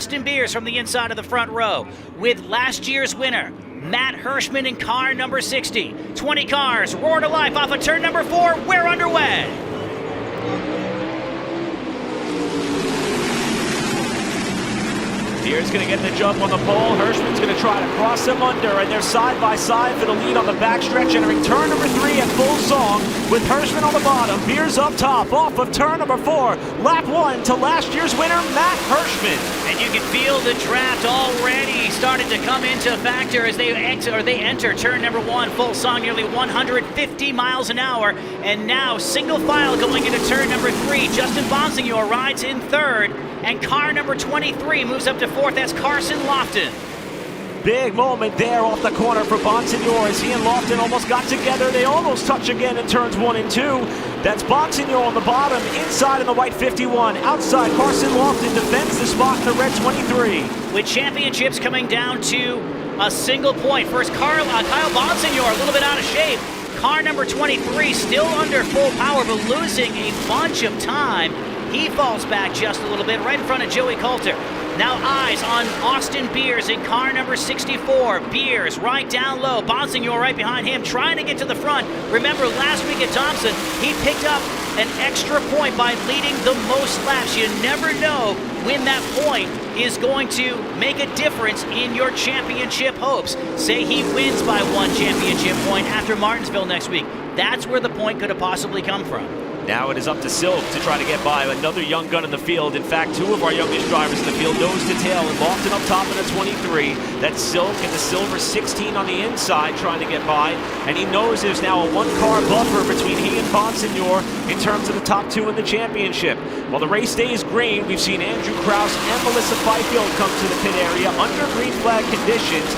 Austin Beers from the inside of the front row with last year's winner, Matt Hirschman in car number 60. 20 cars roar to life off of turn number 4. We're underway. Beers going to get the jump on the pole. Hirschman's going to try to cross him under, and they're side by side for the lead on the backstretch, entering turn number 3 at full song with Hirschman on the bottom. Beers up top off of turn number 4. Lap 1 to last year's winner, Matt Hirschman. And you can feel the draft already starting to come into factor as they enter turn number 1, full song, nearly 150 miles an hour. And now single file going into turn number 3. Justin Bonsignore rides in third, and car number 23 moves up to 4th. That's Carson Lofton. Big moment there off the corner for Bonsignore as he and Lofton almost got together. They almost touch again in turns 1 and 2. That's Bonsignore on the bottom, inside in the white 51. Outside, Carson Lofton defends the spot in the red 23. With championships coming down to a single point. First, Kyle Bonsignore, a little bit out of shape. Car number 23 still under full power, but losing a bunch of time. He falls back just a little bit, right in front of Joey Coulter. Now eyes on Austin Beers in car number 64. Beers right down low. Bonsignore right behind him, trying to get to the front. Remember, last week at Thompson, he picked up an extra point by leading the most laps. You never know when that point is going to make a difference in your championship hopes. Say he wins by 1 championship point after Martinsville next week. That's where the point could have possibly come from. Now it is up to Silk to try to get by another young gun in the field. In fact, 2 of our youngest drivers in the field, nose to tail, and Lofton up top in the 23. That's Silk and the silver 16 on the inside trying to get by. And he knows there's now a 1-car buffer between he and Bonsignore in terms of the top 2 in the championship. While the race stays green, we've seen Andrew Krause and Melissa Fifield come to the pit area under green flag conditions.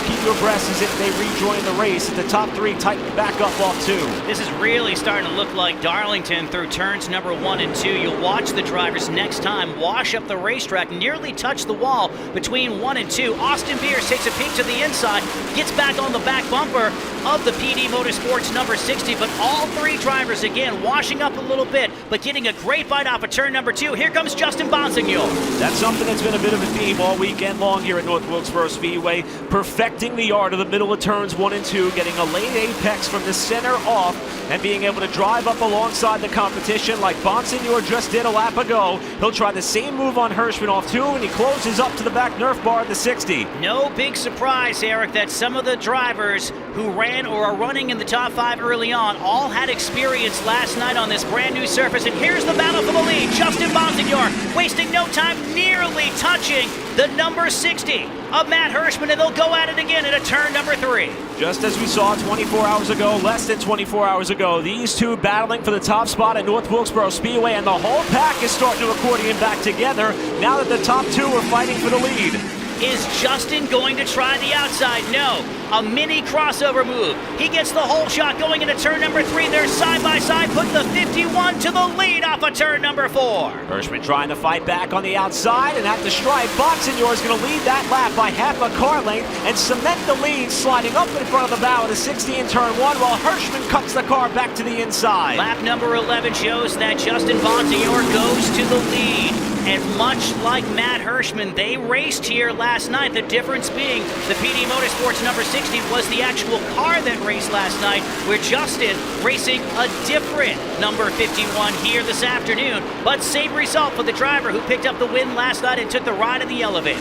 Keep you abreast as if they rejoin the race. The top 3 tighten back up off 2. This is really starting to look like Darlington through turns number 1 and 2. You'll watch the drivers next time wash up the racetrack, nearly touch the wall between 1 and 2. Austin Beers takes a peek to the inside, gets back on the back bumper of the PD Motorsports number 60, but all 3 drivers again washing up a little bit, but getting a great bite off of turn number 2. Here comes Justin Bonsignore. That's something that's been a bit of a theme all weekend long here at North Wilkesboro Speedway. Perfecting the yard of the middle of turns 1 and 2, getting a late apex from the center off, and being able to drive up alongside the competition like Bonsignore just did a lap ago. He'll try the same move on Hirschman off 2, and he closes up to the back Nerf bar at the 60. No big surprise, Eric, that some of the drivers who ran or are running in the top 5 early on all had experience last night on this brand new surface. And here's the battle for the lead. Justin Bonsignore wasting no time, nearly touching the number 60 of Matt Hirschman, and they'll go at it again at a turn number 3. Just as we saw 24 hours ago, less than 24 hours ago, these 2 battling for the top spot at North Wilkesboro Speedway, and the whole pack is starting to accordion back together now that the top 2 are fighting for the lead. Is Justin going to try the outside? No. A mini crossover move. He gets the whole shot going into turn number 3. They're side by side, put the 51 to the lead off of turn number 4. Hirschman trying to fight back on the outside, and at the stripe, Bonsignore is going to lead that lap by half a car length and cement the lead, sliding up in front of the bow of the 60 in turn 1, while Hirschman cuts the car back to the inside. Lap number 11 shows that Justin Bonsignore goes to the lead. And much like Matt Hirschman, they raced here last night. The difference being the PD Motorsports number 60 was the actual car that raced last night, where Justin racing a different number 51 here this afternoon. But same result for the driver who picked up the win last night and took the ride in the elevator.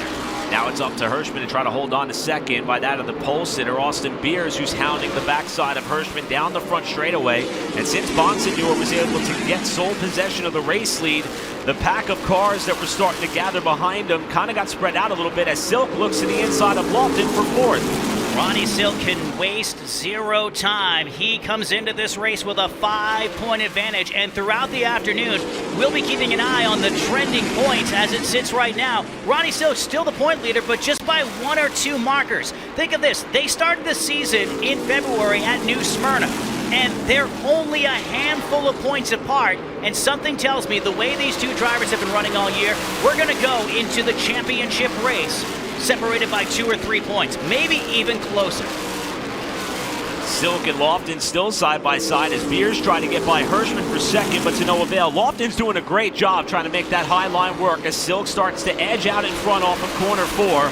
Now it's up to Hirschman to try to hold on to second by that of the pole sitter, Austin Beers, who's hounding the backside of Hirschman down the front straightaway. And since Bonsignore was able to get sole possession of the race lead, the pack of cars that were starting to gather behind him kind of got spread out a little bit as Silk looks to the inside of Lofton for 4th. Ronnie Silk can waste 0 time. He comes into this race with a 5-point advantage, and throughout the afternoon, we'll be keeping an eye on the trending points as it sits right now. Ronnie Silk still the point leader, but just by 1 or 2 markers. Think of this. They started the season in February at New Smyrna, and they're only a handful of points apart, and something tells me the way these 2 drivers have been running all year, we're going to go into the championship race separated by 2 or 3 points, maybe even closer. Silk and Lofton still side by side as Beers trying to get by Hirschman for second, but to no avail. Lofton's doing a great job trying to make that high line work as Silk starts to edge out in front off of corner 4.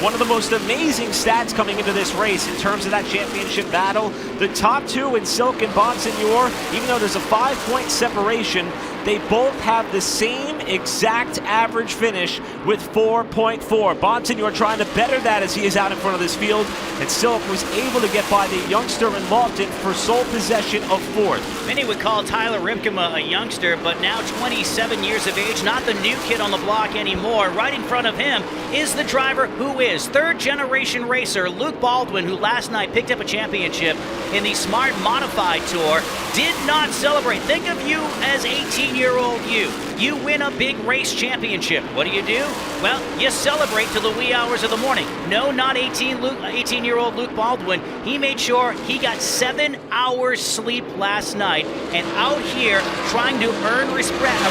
One of the most amazing stats coming into this race in terms of that championship battle. The top two in Silk and Bonsignore, even though there's a 5-point separation, they both have the same exact average finish with 4.4. Bonsignore trying to better that as he is out in front of this field, and Silk was able to get by the youngster in Lofton for sole possession of 4th. Many would call Tyler Ripkema a youngster, but now 27 years of age, not the new kid on the block anymore. Right in front of him is the driver who is third-generation racer Luke Baldwin, who last night picked up a championship in the Smart Modified Tour. Did not celebrate. Think of you as 18-year-old you. You win a big race championship. What do? Well, you celebrate till the wee hours of the morning. No, not 18-year-old Luke Baldwin. He made sure he got 7 hours sleep last night and out here trying to earn respect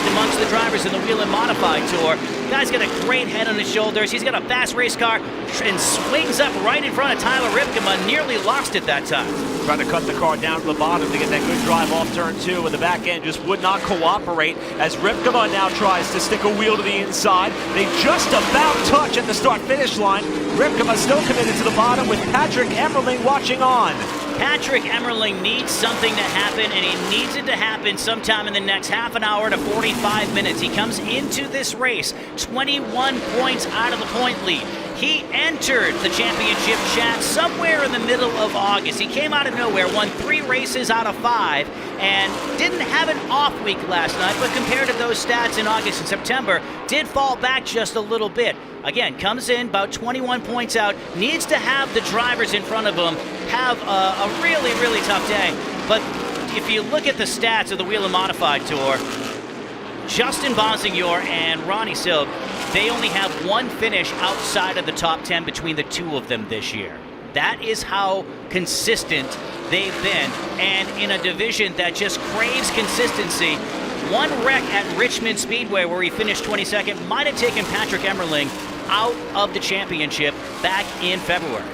amongst the drivers in the Whelen Modified Tour. Guy's got a great head on his shoulders. He's got a fast race car and swings up right in front of Tyler Ripkema. Nearly lost it that time. Trying to cut the car down to the bottom to get that good drive off turn 2, and the back end just would not cooperate as Ripkema now tries to stick a wheel to the inside. They just about touch at the start-finish line. Ripkema still committed to the bottom with Patrick Emmerling watching on. Patrick Emmerling needs something to happen, and he needs it to happen sometime in the next half an hour to 45 minutes. He comes into this race 21 points out of the point lead. He entered the championship chat somewhere in the middle of August. He came out of nowhere, won 3 races out of 5, and didn't have an off week last night, but compared to those stats in August and September, did fall back just a little bit. Again, comes in about 21 points out, needs to have the drivers in front of him have a really, really tough day. But if you look at the stats of the Whelen Modified Tour, Justin Bonsignore and Ronnie Silk, they only have 1 finish outside of the top 10 between the two of them this year. That is how consistent they've been. And in a division that just craves consistency, 1 wreck at Richmond Speedway where he finished 22nd might have taken Patrick Emmerling out of the championship back in February.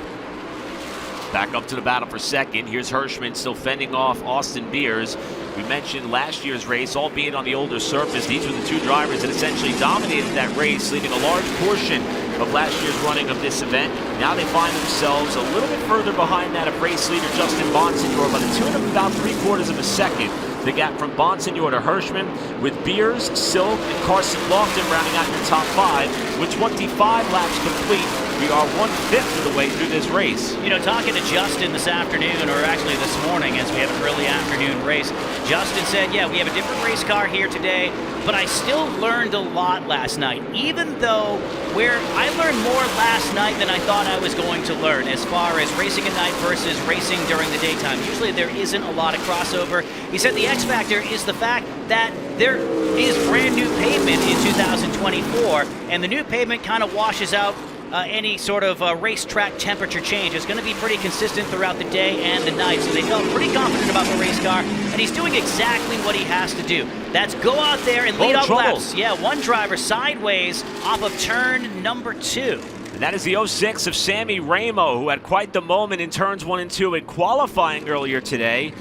Back up to the battle for second. Here's Hirschman still fending off Austin Beers. We mentioned last year's race, albeit on the older surface. These were the 2 drivers that essentially dominated that race, leading a large portion of last year's running of this event. Now they find themselves a little bit further behind that of race leader Justin Bonsignore by the tune of about 3/4 of a second. The gap from Bonsignore to Hirschman, with Beers, Silk, and Carson Lofton rounding out your top 5. With 25 laps complete, we are 1/5 of the way through this race. You know, talking to Justin this afternoon, or actually this morning as we have an early afternoon race, Justin said, yeah, we have a different race car here today, but I still learned a lot last night, even though I learned more last night than I thought I was going to learn as far as racing at night versus racing during the daytime. Usually there isn't a lot of crossover. He said the X factor is the fact that there is brand new pavement in 2024, and the new pavement kind of washes out any sort of racetrack temperature change. It's going to be pretty consistent throughout the day and the night, so they felt pretty confident about the race car, and he's doing exactly what he has to do. That's go out there and lead off laps. Yeah, 1 driver sideways off of turn number 2. And that is the 06 of Sammy Ramo, who had quite the moment in turns 1 and 2 in qualifying earlier today.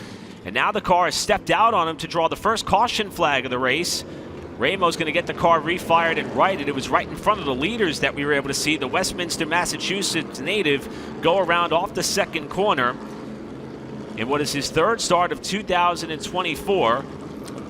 And now the car has stepped out on him to draw the first caution flag of the race. Ramo's going to get the car refired and righted. It was right in front of the leaders that we were able to see the Westminster, Massachusetts native go around off the second corner in what is his 3rd start of 2024.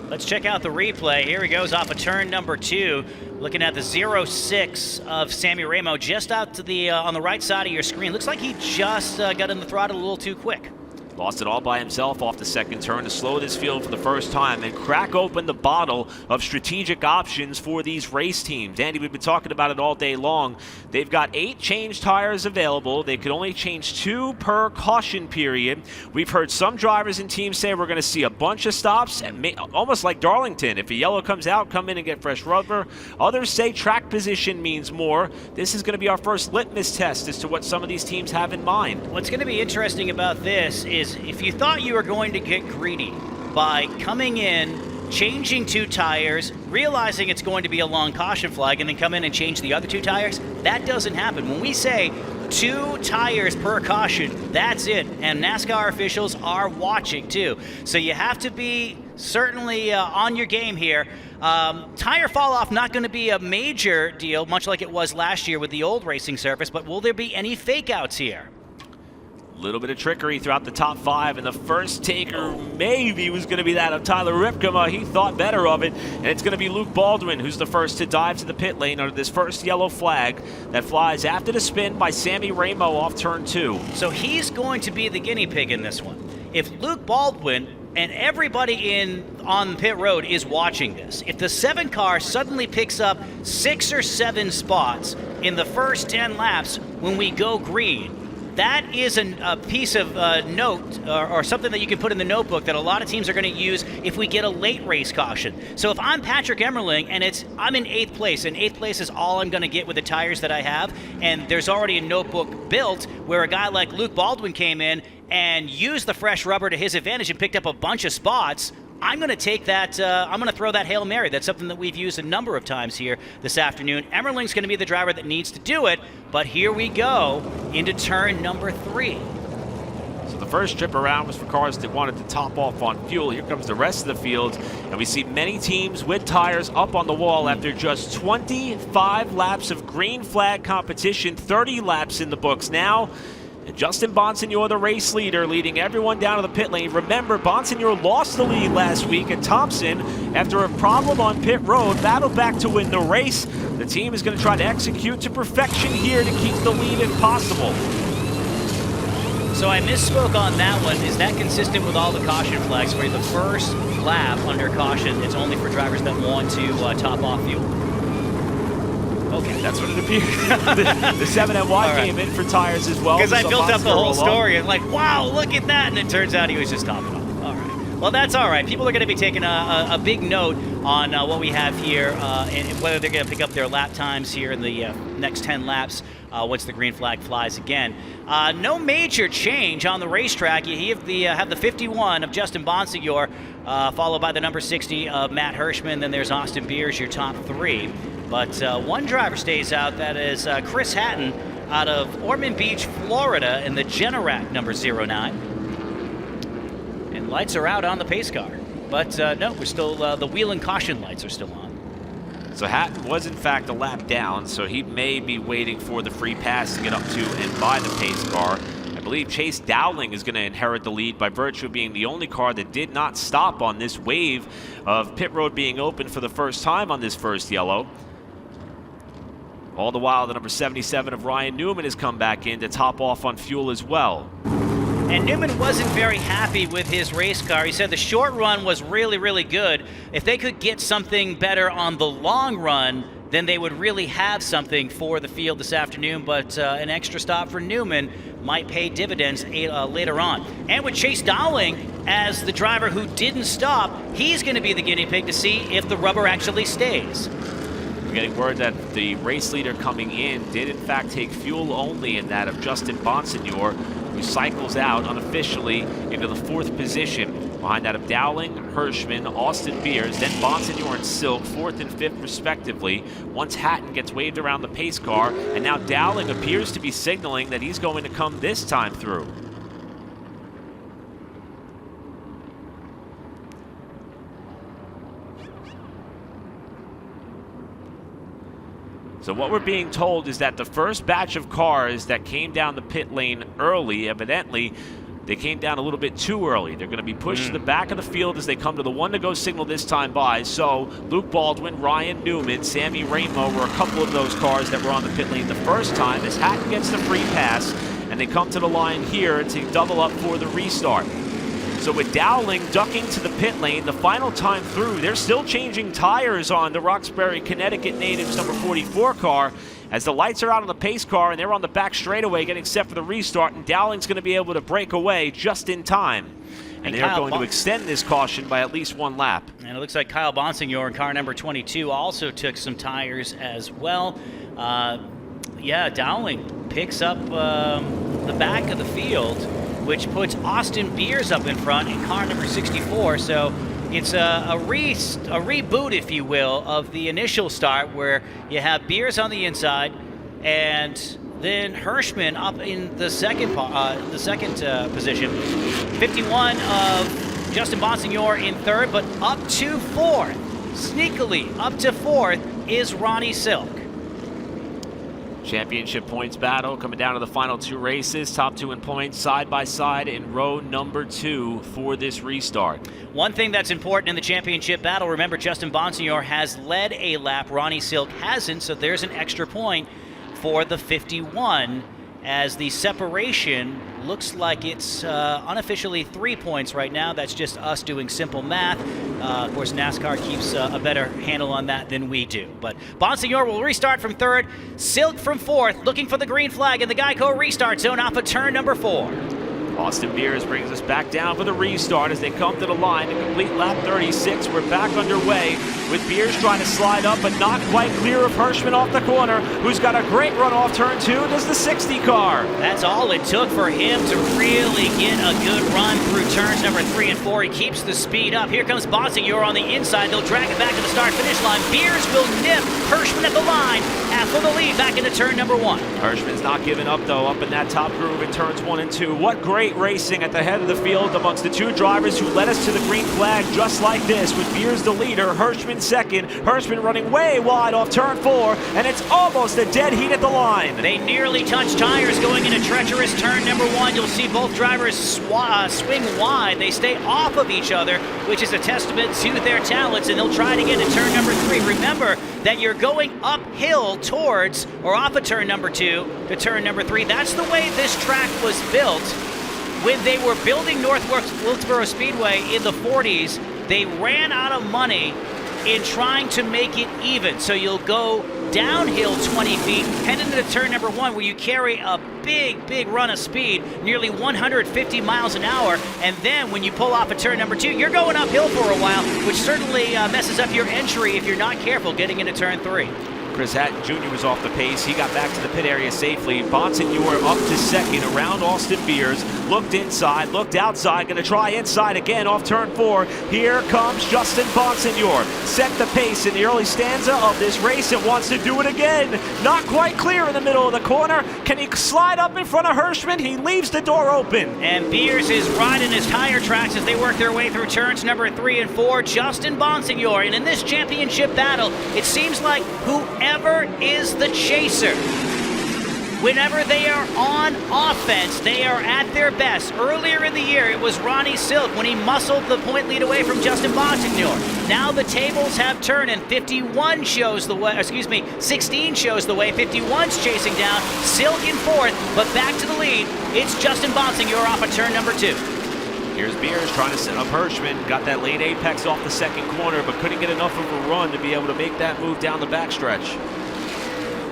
Let's check out the replay. Here he goes off of turn number 2. Looking at the 06 of Sammy Ramo just out to the on the right side of your screen. Looks like he just got in the throttle a little too quick. Lost it all by himself off the second turn to slow this field for the first time and crack open the bottle of strategic options for these race teams. Andy, we've been talking about it all day long. They've got 8 change tires available. They could only change 2 per caution period. We've heard some drivers and teams say we're going to see a bunch of stops, and almost like Darlington. If a yellow comes out, come in and get fresh rubber. Others say track position means more. This is going to be our first litmus test as to what some of these teams have in mind. What's going to be interesting about this is if you thought you were going to get greedy by coming in, changing 2 tires, realizing it's going to be a long caution flag, and then come in and change the other 2 tires, that doesn't happen. When we say 2 tires per caution. That's it. And NASCAR officials are watching too. So you have to be certainly on your game here. Tire fall off not going to be a major deal, much like it was last year with the old racing surface, but will there be any fake outs here? A little bit of trickery throughout the top 5, and the first taker maybe was going to be that of Tyler Ripkema. He thought better of it, and it's going to be Luke Baldwin who's the first to dive to the pit lane under this first yellow flag that flies after the spin by Sammy Ramo off turn 2. So he's going to be the guinea pig in this one. If Luke Baldwin and everybody on pit road is watching this, if the 7 car suddenly picks up 6 or 7 spots in the first 10 laps when we go green, that is a piece of note or something that you can put in the notebook that a lot of teams are going to use if we get a late race caution. So if I'm Patrick Emmerling and I'm in 8th place, and 8th place is all I'm going to get with the tires that I have, and there's already a notebook built where a guy like Luke Baldwin came in and used the fresh rubber to his advantage and picked up a bunch of spots, I'm going to take that, I'm going to throw that Hail Mary. That's something that we've used a number of times here this afternoon. Emmerling's going to be the driver that needs to do it, but here we go into turn number 3. So the first trip around was for cars that wanted to top off on fuel. Here comes the rest of the field, and we see many teams with tires up on the wall after just 25 laps of green flag competition, 30 laps in the books now. Justin Bonsignore, the race leader, leading everyone down to the pit lane. Remember, Bonsignore lost the lead last week, and Thompson, after a problem on pit road, battled back to win the race. The team is going to try to execute to perfection here to keep the lead if possible. So I misspoke on that one. Is that consistent with all the caution flags where the first lap under caution, it's only for drivers that want to top off fuel? Okay. That's what it appears. the 7NY right. Came in for tires as well. Because I built up the whole story and like, wow, look at that. And it turns out he was just topping off. All right. Well, that's all right. People are going to be taking a big note on what we have here and whether they're going to pick up their lap times here in the next 10 laps once the green flag flies again. No major change on the racetrack. You have the 51 of Justin Bonsignore, followed by the number 60 of Matt Hirschman. Then there's Austin Beers, your top 3. But one driver stays out. That is Chris Hatton out of Ormond Beach, Florida, in the Generac number 09. And lights are out on the pace car. But no, we're still, the Whelen caution lights are still on. So Hatton was in fact a lap down, so he may be waiting for the free pass to get up to and by the pace car. I believe Chase Dowling is going to inherit the lead by virtue of being the only car that did not stop on this wave of pit road being open for the first time on this first yellow. All the while, the number 77 of Ryan Newman has come back in to top off on fuel as well. And Newman wasn't very happy with his race car. He said the short run was really, really good. If they could get something better on the long run, then they would really have something for the field this afternoon. But an extra stop for Newman might pay dividends later on. And with Chase Dowling as the driver who didn't stop, he's going to be the guinea pig to see if the rubber actually stays. We're getting word that the race leader coming in did in fact take fuel only in that of Justin Bonsignore, who cycles out unofficially into the 4th position. Behind that of Dowling, Hirschman, Austin Beers, then Bonsignore and Silk, 4th and 5th respectively. Once Hatton gets waved around the pace car, and now Dowling appears to be signaling that he's going to come this time through. So what we're being told is that the first batch of cars that came down the pit lane early, evidently, they came down a little bit too early. They're going to be pushed to the back of the field as they come to the one-to-go signal this time by. So Luke Baldwin, Ryan Newman, Sammy Ramo were a couple of those cars that were on the pit lane the first time as Hatton gets the free pass, and they come to the line here to double up for the restart. So with Dowling ducking to the pit lane, the final time through, they're still changing tires on the Roxbury, Connecticut natives number 44 car as the lights are out on the pace car and they're on the back straightaway getting set for the restart, and Dowling's going to be able to break away just in time. And they're going to extend this caution by at least 1 lap. And it looks like Kyle Bonsignore in car number 22 also took some tires as well. Dowling picks up the back of the field, which puts Austin Beers up in front in car number 64. So it's a reboot, if you will, of the initial start where you have Beers on the inside and Then Hirschman up in the second position. 51 of Justin Bonsignore in third, but up to fourth, sneakily up to fourth, is Ronnie Silk. Championship points battle coming down to the final 2 races. Top 2 in points side by side in row number 2 for this restart. One thing that's important in the championship battle, remember Justin Bonsignore has led a lap, Ronnie Silk hasn't, so there's an extra point for the 51, as the separation looks like it's unofficially 3 points right now. That's just us doing simple math. Of course, NASCAR keeps a better handle on that than we do. But Bonsignore will restart from third, Silk from fourth, looking for the green flag in the Geico restart zone off of turn number 4. Austin Beers brings us back down for the restart as they come to the line to complete lap 36. We're back underway with Beers trying to slide up, but not quite clear of Hirschman off the corner, who's got a great run off turn 2. Does the 60 car. That's all it took for him to really get a good run through turns number 3 and 4. He keeps the speed up. Here comes Bonsignore on the inside. They'll drag it back to the start-finish line. Beers will nip Hirschman at the line, half of the lead back into turn number 1. Hirschman's not giving up, though, up in that top groove in turns 1 and 2. What great racing at the head of the field amongst the 2 drivers who led us to the green flag just like this, with Beers the leader, Hirschman second. Hirschman running way wide off turn 4, and it's almost a dead heat at the line. They nearly touch tires going into treacherous turn number 1. You'll see both drivers swing wide. They stay off of each other, which is a testament to their talents, and they'll try to get to turn number 3. Remember that you're going uphill towards or off of turn number 2 to turn number 3. That's the way this track was built. When they were building North Wilkesboro Speedway in the 40s, they ran out of money in trying to make it even. So you'll go downhill 20 feet, head into turn number 1 where you carry a big run of speed, nearly 150 miles an hour, and then when you pull off of turn number 2, you're going uphill for a while, which certainly messes up your entry if you're not careful getting into turn 3. Chris Hatton Jr. was off the pace. He got back to the pit area safely. Bonsignore up to second around Austin Beers. Looked inside, looked outside, going to try inside again off turn 4. Here comes Justin Bonsignore. Set the pace in the early stanza of this race and wants to do it again. Not quite clear in the middle of the corner. Can he slide up in front of Hirschman? He leaves the door open. And Beers is riding his tire tracks as they work their way through turns number 3 and 4. Justin Bonsignore. And in this championship battle, it seems like whoever is the chaser, whenever they are on offense, they are at their best. Earlier in the year, it was Ronnie Silk when he muscled the point lead away from Justin Bonsignore. Now the tables have turned and 51 shows the way, 16 shows the way. 51's chasing down Silk in fourth, but back to the lead. It's Justin Bonsignore off of turn number 2. Here's Beers trying to set up Hirschman. Got that late apex off the second corner, but couldn't get enough of a run to be able to make that move down the backstretch.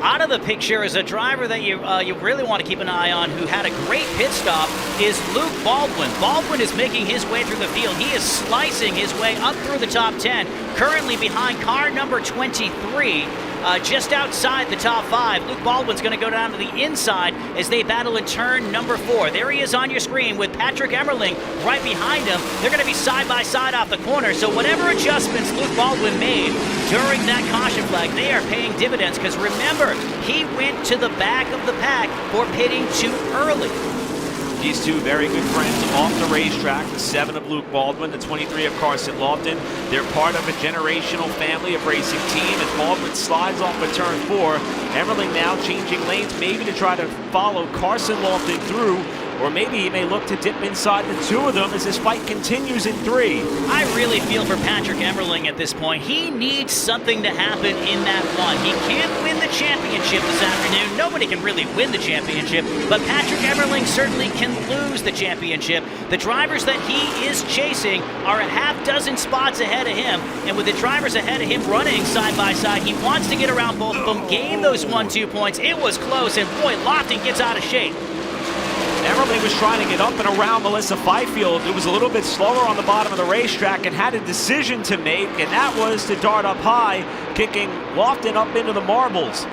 Out of the picture is a driver that you really want to keep an eye on, who had a great pit stop, is Luke Baldwin. Baldwin is making his way through the field. He is slicing his way up through the top 10, currently behind car number 23. Just outside the top 5. Luke Baldwin's going to go down to the inside as they battle in turn number 4. There he is on your screen with Patrick Emmerling right behind him. They're going to be side by side off the corner, so whatever adjustments Luke Baldwin made during that caution flag, they are paying dividends, because remember, he went to the back of the pack for pitting too early. These 2 very good friends off the racetrack, the 7 of Luke Baldwin, the 23 of Carson Lofton. They're part of a generational family of racing team, and Baldwin slides off of turn 4. Emmerling now changing lanes, maybe to try to follow Carson Lofton through, or maybe he may look to dip inside the 2 of them as this fight continues in 3. I really feel for Patrick Emmerling at this point. He needs something to happen in that 1. He can't win the championship this afternoon. Nobody can really win the championship, but Patrick Emmerling certainly can lose the championship. The drivers that he is chasing are a half dozen spots ahead of him, and with the drivers ahead of him running side by side, he wants to get around both of them, gain those 1-2 points. It was close, and boy, Lofton gets out of shape. Emmerling was trying to get up and around Melissa Fifield. It was a little bit slower on the bottom of the racetrack and had a decision to make, and that was to dart up high, kicking Lofton up into the marbles.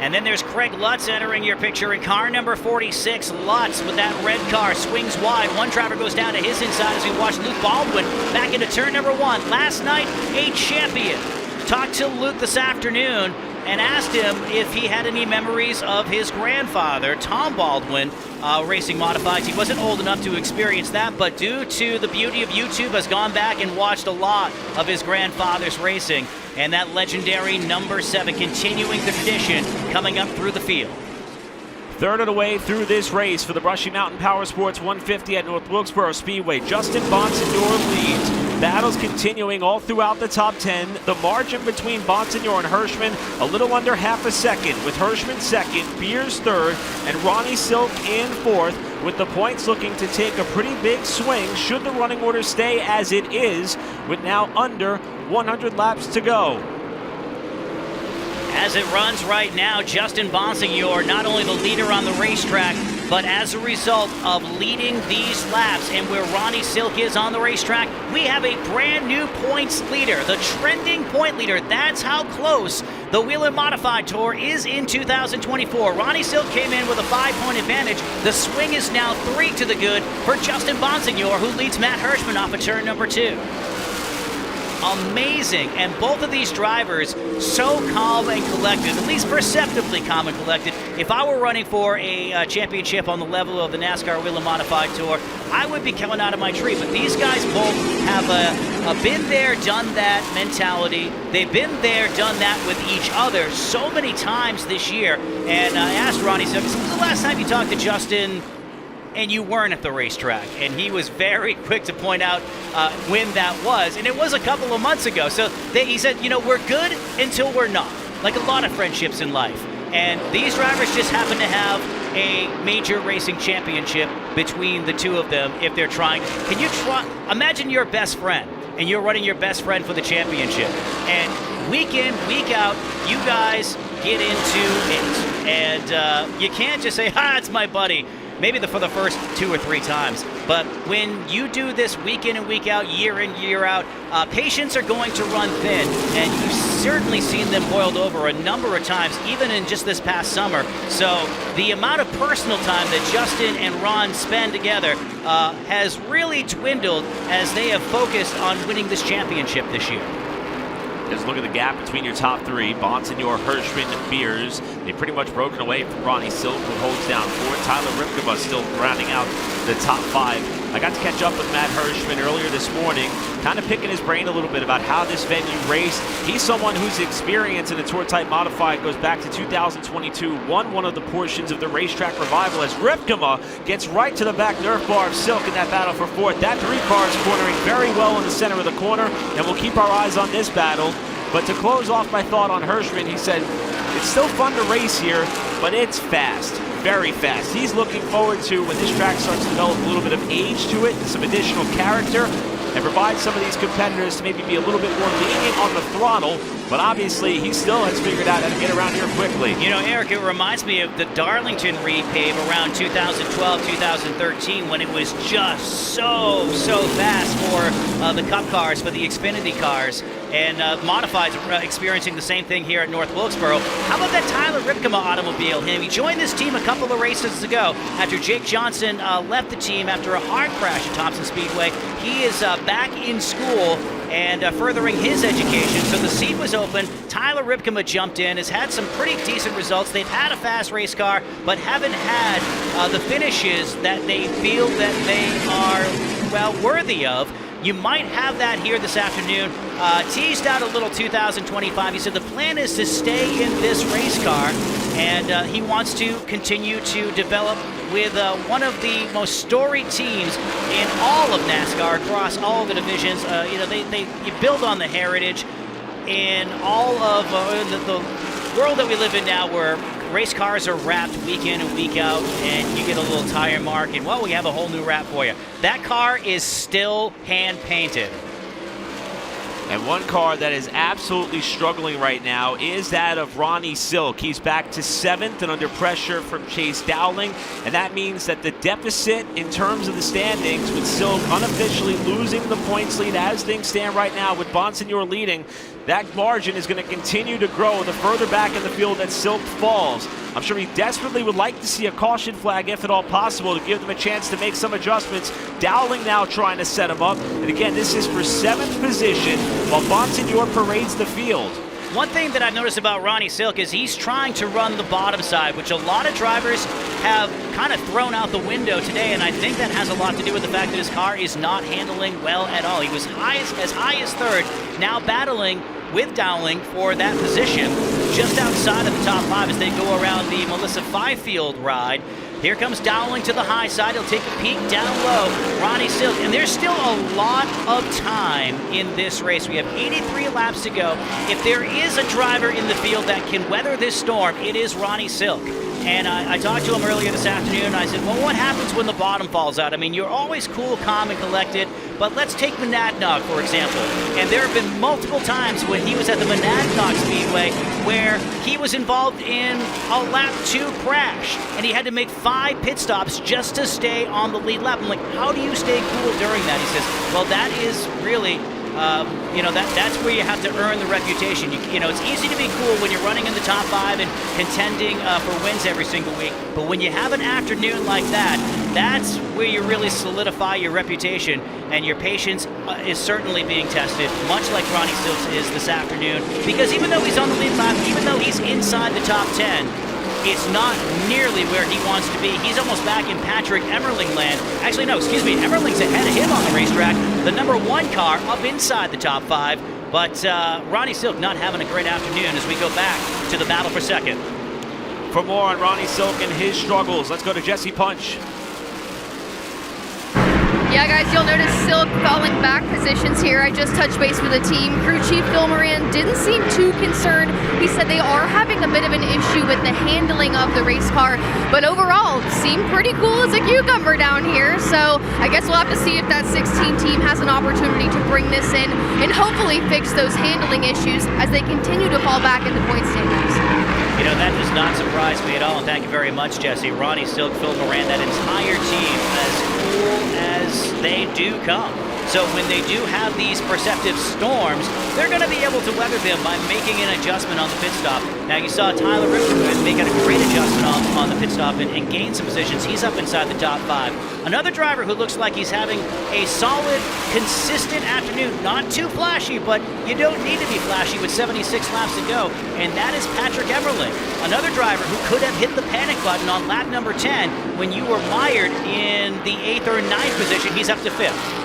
And then there's Craig Lutz entering your picture in car number 46. Lutz with that red car swings wide. One driver goes down to his inside as we watch Luke Baldwin back into turn number 1. Last night, a champion. Talked to Luke this afternoon. and asked him if he had any memories of his grandfather, Tom Baldwin, racing modifieds. He wasn't old enough to experience that, but due to the beauty of YouTube, has gone back and watched a lot of his grandfather's racing. And that legendary number 7 continuing the tradition coming up through the field. Third of the way through this race for the Brushy Mountain Powersports 150 at North Wilkesboro Speedway. Justin Bonsignore leads. Battles continuing all throughout the top 10. The margin between Bonsignore and Hirschman a little under half a second, with Hirschman second, Beers third, and Ronnie Silk in fourth, with the points looking to take a pretty big swing should the running order stay as it is, with now under 100 laps to go. As it runs right now, Justin Bonsignore, not only the leader on the racetrack, but as a result of leading these laps and where Ronnie Silk is on the racetrack, we have a brand new points leader, the trending point leader. That's how close the Whelen Modified Tour is in 2024. Ronnie Silk came in with a 5-point advantage. The swing is now 3 to the good for Justin Bonsignore, who leads Matt Hirschman off of turn number 2. Amazing, and both of these drivers so calm and collected, at least perceptibly calm and collected. If I were running for a championship on the level of the NASCAR Whelen Modified Tour, I would be coming out of my tree. But these guys both have a been there, done that mentality. They've been there, done that with each other so many times this year. And I asked Ronnie, so when was the last time you talked to Justin and you weren't at the racetrack? And he was very quick to point out when that was, and it was a couple of months ago. So he said, you know, we're good until we're not, like a lot of friendships in life. And these drivers just happen to have a major racing championship between the two of them if they're trying. Can you imagine your best friend, and you're running your best friend for the championship, and week in, week out, you guys get into it. And you can't just say, it's my buddy. Maybe for the first 2 or 3 times. But when you do this week in and week out, year in, year out, patients are going to run thin. And you've certainly seen them boiled over a number of times, even in just this past summer. So the amount of personal time that Justin and Ron spend together has really dwindled as they have focused on winning this championship this year. Just look at the gap between your top 3, Bonsignore, Hirschman, Beers. They've pretty much broken away from Ronnie Silk, who holds down 4. Tyler Ripkema still rounding out the top 5. I got to catch up with Matt Hirschman earlier this morning, kind of picking his brain a little bit about how this venue raced. He's someone whose experience in the Tour-Type Modified goes back to 2022, won one of the portions of the racetrack revival as Ripkema gets right to the back Nerf bar of Silk in that battle for 4th. That 3 car is cornering very well in the center of the corner, and we'll keep our eyes on this battle. But to close off my thought on Hirschman, he said, it's still fun to race here, but it's fast, very fast. He's looking forward to when this track starts to develop a little bit of age to it, some additional character, and provide some of these competitors to maybe be a little bit more lenient on the throttle. But obviously, he still has figured out how to get around here quickly. You know, Eric, it reminds me of the Darlington repave around 2012, 2013, when it was just so fast for the Cup cars, for the Xfinity cars. And Modifieds experiencing the same thing here at North Wilkesboro. How about that Tyler Ripkema automobile? He joined this team a couple of races ago after Jake Johnson left the team after a hard crash at Thompson Speedway. He is back in school and furthering his education. So the seat was open. Tyler Ripkema jumped in, has had some pretty decent results. They've had a fast race car, but haven't had the finishes that they feel that they are, well, worthy of. You might have that here this afternoon. Teased out a little 2025. He said the plan is to stay in this race car, and he wants to continue to develop with one of the most storied teams in all of NASCAR across all the divisions. You build on the heritage in all of the world that we live in now, where race cars are wrapped week in and week out, and you get a little tire mark, and well, we have a whole new wrap for you. That car is still hand painted. And one car that is absolutely struggling right now is that of Ronnie Silk. He's back to 7th and under pressure from Chase Dowling, and that means that the deficit in terms of the standings, with Silk unofficially losing the points lead as things stand right now, with Bonsignore leading, that margin is going to continue to grow the further back in the field that Silk falls. I'm sure he desperately would like to see a caution flag, if at all possible, to give them a chance to make some adjustments. Dowling now trying to set him up. And again, this is for 7th position while Bonsignore parades the field. One thing that I've noticed about Ronnie Silk is he's trying to run the bottom side, which a lot of drivers have kind of thrown out the window today, and I think that has a lot to do with the fact that his car is not handling well at all. He was as high as third, now battling with Dowling for that position just outside of the top 5 as they go around the Melissa Fifield ride. Here comes Dowling to the high side. He'll take a peek down low. Ronnie Silk, and there's still a lot of time in this race. We have 83 laps to go. If there is a driver in the field that can weather this storm, it is Ronnie Silk. And I talked to him earlier this afternoon, and I said, well, what happens when the bottom falls out? I mean, you're always cool, calm, and collected, but let's take Monadnock, for example. And there have been multiple times when he was at the Monadnock Speedway where he was involved in a lap 2 crash, and he had to make 5 pit stops just to stay on the lead lap. I'm like, how do you stay cool during that? He says, well, that is really... that's where you have to earn the reputation. It's easy to be cool when you're running in the top 5 and contending for wins every single week. But when you have an afternoon like that, that's where you really solidify your reputation, and your patience is certainly being tested, much like Ronnie Silk is this afternoon. Because even though he's on the lead lap, even though he's inside the top 10, it's not nearly where he wants to be. He's almost back in Patrick Emmerling land. Actually, no, excuse me. Emmerling's ahead of him on the racetrack. The number 1 car up inside the top 5. But Ronnie Silk not having a great afternoon as we go back to the battle for second. For more on Ronnie Silk and his struggles, let's go to Jesse Punch. Yeah, guys, you'll notice Silk falling back positions here. I just touched base with the team. Crew Chief Phil Moran didn't seem too concerned. He said they are having a bit of an issue with the handling of the race car, but overall, seemed pretty cool as a cucumber down here. So I guess we'll have to see if that 16 team has an opportunity to bring this in and hopefully fix those handling issues as they continue to fall back in the point standings. That does not surprise me at all, and thank you very much, Jesse. Ronnie Silk, Phil Moran, that entire team, as cool as they do come. So when they do have these perceptive storms, they're going to be able to weather them by making an adjustment on the pit stop. Now, you saw Tyler Ripken making a great adjustment on the pit stop and gain some positions. He's up inside the top 5. Another driver who looks like he's having a solid, consistent afternoon. Not too flashy, but you don't need to be flashy with 76 laps to go, and that is Patrick Emmerling. Another driver who could have hit the panic button on lap number 10 when you were mired in the 8th or 9th position. He's up to 5th.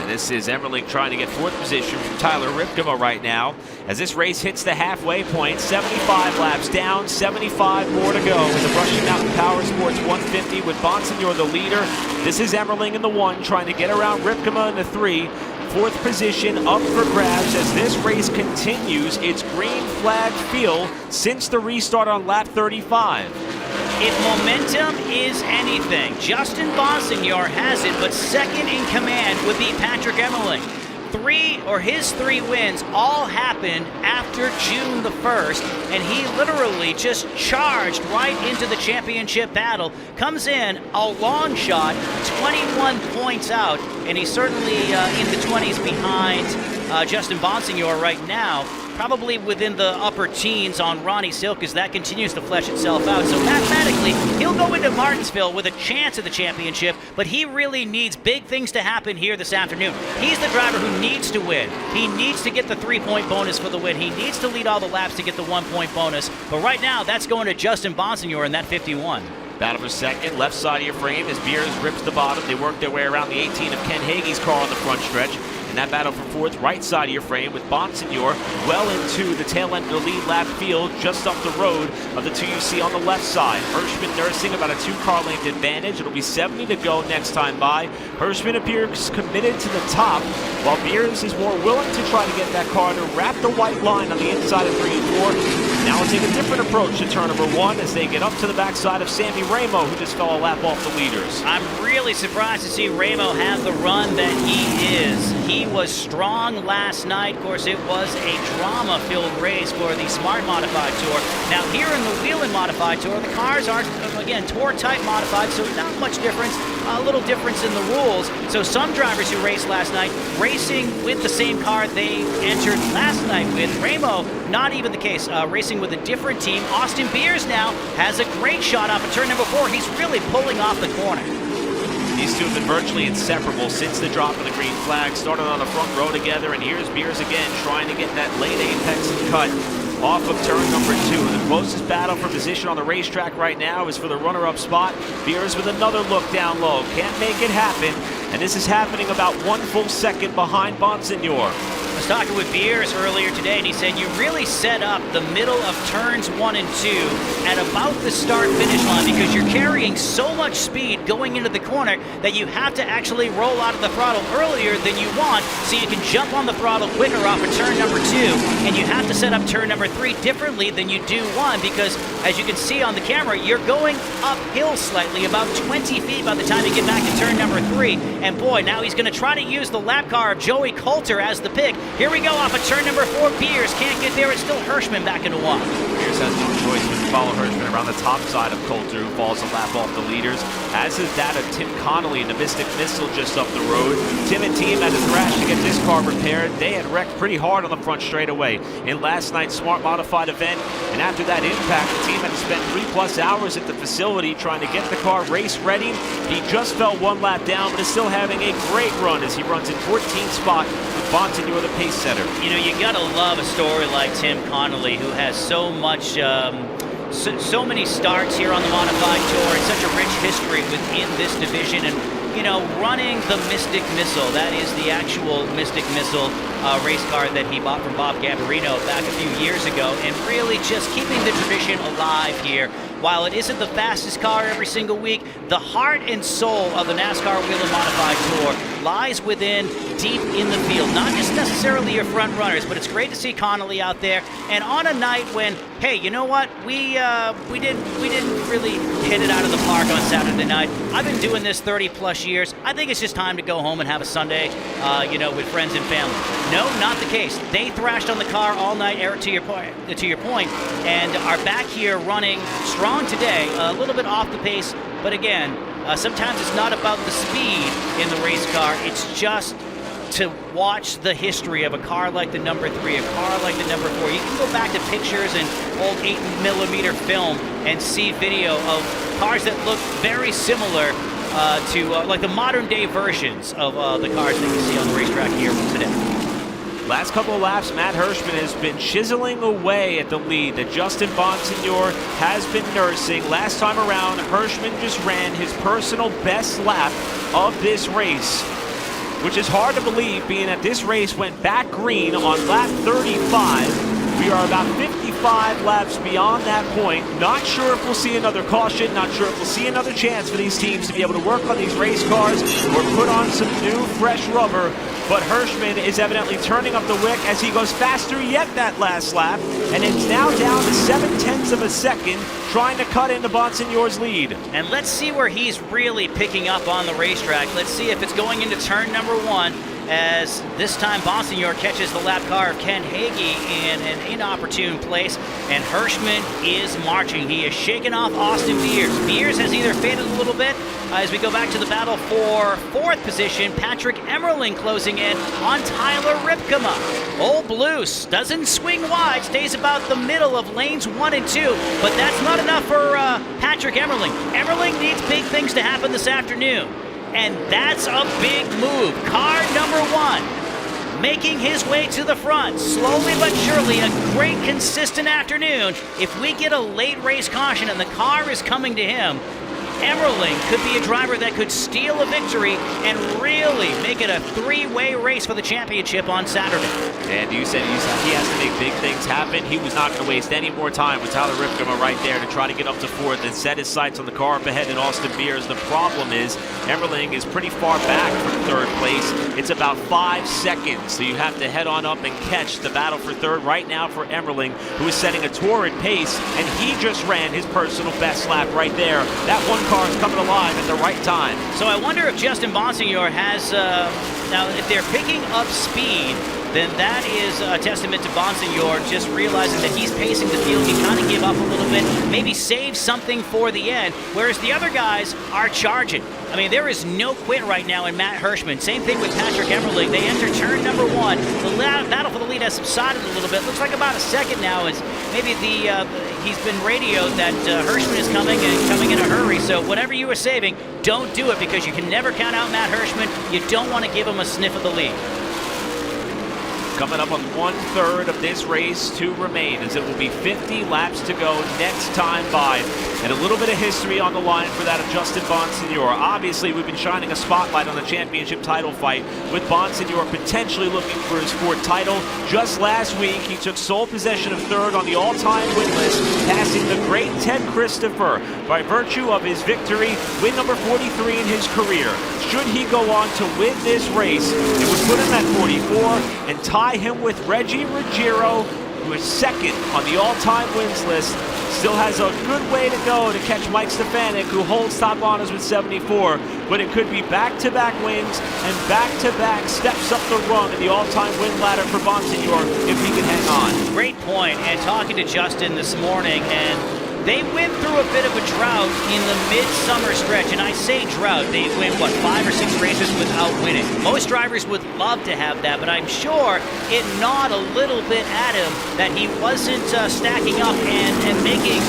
This is Emmerling trying to get 4th position from Tyler Ripkema right now. As this race hits the halfway point, 75 laps down, 75 more to go with the Brushy Mountain Powersports 150 with Bonsignore the leader. This is Emmerling in the 1 trying to get around Ripkema in the 3. 4th position up for grabs as this race continues its green flag feel since the restart on lap 35. If momentum is anything, Justin Bonsignore has it, but second in command would be Patrick Emmerling. His 3 wins all happened after June the 1st, and he literally just charged right into the championship battle. Comes in a long shot, 21 points out, and he's certainly in the 20s behind Justin Bonsignore right now. Probably within the upper teens on Ronnie Silk as that continues to flesh itself out. So mathematically, he'll go into Martinsville with a chance at the championship, but he really needs big things to happen here this afternoon. He's the driver who needs to win. He needs to get the 3-point bonus for the win. He needs to lead all the laps to get the 1-point bonus. But right now, that's going to Justin Bonsignore in that 51. Battle for second, left side of your frame as Beers rips the bottom. They work their way around the 18 of Ken Hagee's car on the front stretch. And that battle for 4th, right side of your frame with Bonsignore well into the tail end of the lead lap field, just up the road of the 2 you see on the left side. Hirschman nursing about a 2-car length advantage. It'll be 70 to go next time by. Hirschman appears committed to the top, while Beers is more willing to try to get that car to wrap the white line on the inside of 3 and 4. Now we'll take a different approach to turn number 1 as they get up to the backside of Sammy Ramo, who just fell a lap off the leaders. I'm really surprised to see Ramo have the run that he is. He was strong last night. Of course, it was a drama-filled race for the Smart Modified Tour. Now, here in the Whelen Modified Tour, the cars are, again, Tour-type modified, so not much difference. A little difference in the rules. So some drivers who raced last night, racing with the same car they entered last night with. Ramo, not even the case, racing with a different team. Austin Beers now has a great shot off of turn number 4. He's really pulling off the corner. These two have been virtually inseparable since the drop of the green flag. Started on the front row together, and here's Beers again trying to get that late apex and cut off of turn number 2. The closest battle for position on the racetrack right now is for the runner-up spot. Beers with another look down low. Can't make it happen, and this is happening about 1 full second behind Bonsignore. I was talking with Beers earlier today, and he said you really set up the middle of turns 1 and 2 at about the start-finish line because you're carrying so much speed going into the corner that you have to actually roll out of the throttle earlier than you want so you can jump on the throttle quicker off of turn number 2, and you have to set up turn number 3 differently than you do 1 because, as you can see on the camera, you're going uphill slightly, about 20 feet by the time you get back to turn number 3. And boy, now he's going to try to use the lap car of Joey Coulter as the pick. Here we go off of turn number 4. Beers can't get there. It's still Hirschman back into 1. Beers has no choice but to follow Hirschman around the top side of Coulter, who falls a lap off the leaders. As is that of Tim Connolly and the Mystic Missile just up the road. Tim and team had to thrash to get this car repaired. They had wrecked pretty hard on the front straightaway in last night's Smart Modified event. And after that impact, the team had to spend 3+ hours at the facility trying to get the car race ready. He just fell 1 lap down, but is still having a great run as he runs in 14th spot with Bonsignore, the pace setter. You know, you gotta love a story like Tim Connolly, who has so much, so many starts here on the Modified Tour and such a rich history within this division. And, you know, running the Mystic Missile, that is the actual Mystic Missile race car that he bought from Bob Gambarino back a few years ago, and really just keeping the tradition alive here. While it isn't the fastest car every single week, the heart and soul of the NASCAR Whelen Modified Tour lies within deep in the field. Not just necessarily your front runners, but it's great to see Connolly out there. And on a night when, hey, you know what? We didn't really hit it out of the park on Saturday night. I've been doing this 30+ years. I think it's just time to go home and have a Sunday, you know, with friends and family. No, not the case. They thrashed on the car all night, Eric, to your point, and are back here running strong today, a little bit off the pace, but again, sometimes it's not about the speed in the race car, it's just to watch the history of a car like the number 3, a car like the number 4. You can go back to pictures and old 8mm film and see video of cars that look very similar to like the modern day versions of the cars that you see on the racetrack here today. Last couple of laps, Matt Hirschman has been chiseling away at the lead that Justin Bonsignore has been nursing. Last time around, Hirschman just ran his personal best lap of this race, which is hard to believe, being that this race went back green on lap 35. We are about 55 laps beyond that point. Not sure if we'll see another caution, not sure if we'll see another chance for these teams to be able to work on these race cars or put on some new, fresh rubber. But Hirschman is evidently turning up the wick as he goes faster yet that last lap, and it's now down to 0.7 of a second, trying to cut into Bonsignore's lead. And let's see where he's really picking up on the racetrack. Let's see if it's going into turn number 1, as this time Bonsignore catches the lap car of Ken Hagee in an inopportune place, and Hirschman is marching. He is shaking off Austin Beers. Beers has either faded a little bit as we go back to the battle for 4th position. Patrick Emmerling closing in on Tyler Ripkema. Old Blues doesn't swing wide, stays about the middle of lanes 1 and 2, but that's not enough for Patrick Emmerling. Emmerling needs big things to happen this afternoon, and that's a big move. Car number 1 making his way to the front, slowly but surely. A great consistent afternoon. If we get a late race caution and the car is coming to him, Emmerling could be a driver that could steal a victory and really make it a 3-way race for the championship on Saturday. And you said he has to make big things happen. He was not going to waste any more time with Tyler Ripkema right there to try to get up to 4th and set his sights on the car up ahead in Austin Beers. The problem is Emmerling is pretty far back from 3rd place. It's about 5 seconds, so you have to head on up and catch the battle for 3rd right now for Emmerling, who is setting a torrid pace, and he just ran his personal best lap right there. That one car is coming alive at the right time. So I wonder if Justin Bonsignore has, now if they're picking up speed, then that is a testament to Bonsignore just realizing that he's pacing the field. He kind of give up a little bit, maybe save something for the end, whereas the other guys are charging. I mean, there is no quit right now in Matt Hirschman. Same thing with Patrick Emmerling. They enter turn number 1. The battle for the lead has subsided a little bit. Looks like about a second now as maybe he's been radioed that Hirschman is coming and coming in a hurry. So whatever you were saving, don't do it because you can never count out Matt Hirschman. You don't want to give him a sniff of the lead. Coming up on 1/3 of this race to remain, as it will be 50 laps to go next time by. And a little bit of history on the line for that of Justin Bonsignore. Obviously, we've been shining a spotlight on the championship title fight with Bonsignore potentially looking for his 4th title. Just last week, he took sole possession of 3rd on the all-time win list, passing the great Ted Christopher by virtue of his victory, win number 43 in his career. Should he go on to win this race, it would put him at 44 and tie him with Reggie Ruggiero, who is 2nd on the all-time wins list. Still has a good way to go to catch Mike Stefanik, who holds top honors with 74, but it could be back-to-back wins and back-to-back steps up the rung in the all-time win ladder for Bonsignore if he can hang on. Great point. And talking to Justin this morning, and they went through a bit of a drought in the midsummer stretch, and I say drought, they win, 5 or 6 races without winning. Most drivers would love to have that, but I'm sure it gnawed a little bit at him that he wasn't stacking up and making,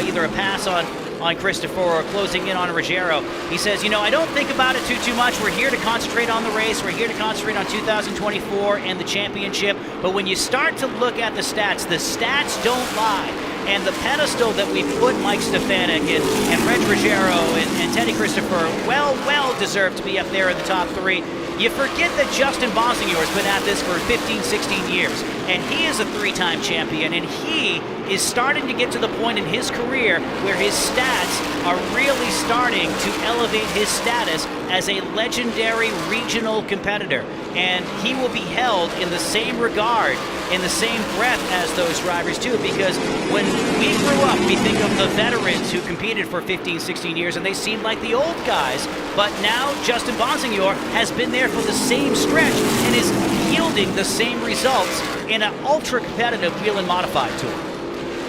either a pass on Christopher or closing in on Ruggiero. He says, I don't think about it too much. We're here to concentrate on the race. We're here to concentrate on 2024 and the championship. But when you start to look at the stats don't lie. And the pedestal that we put Mike Stefanik and Reg Ruggiero and Teddy Christopher well deserve to be up there in the top 3. You forget that Justin Bonsignore has been at this for 15, 16 years, and he is a 3-time champion, and he is starting to get to the point in his career where his stats are really starting to elevate his status as a legendary regional competitor. And he will be held in the same regard, in the same breath as those drivers too, because when we grew up, we think of the veterans who competed for 15, 16 years, and they seemed like the old guys. But now Justin Bonsignore has been there for the same stretch and is yielding the same results in an ultra-competitive Whelen Modified Tour.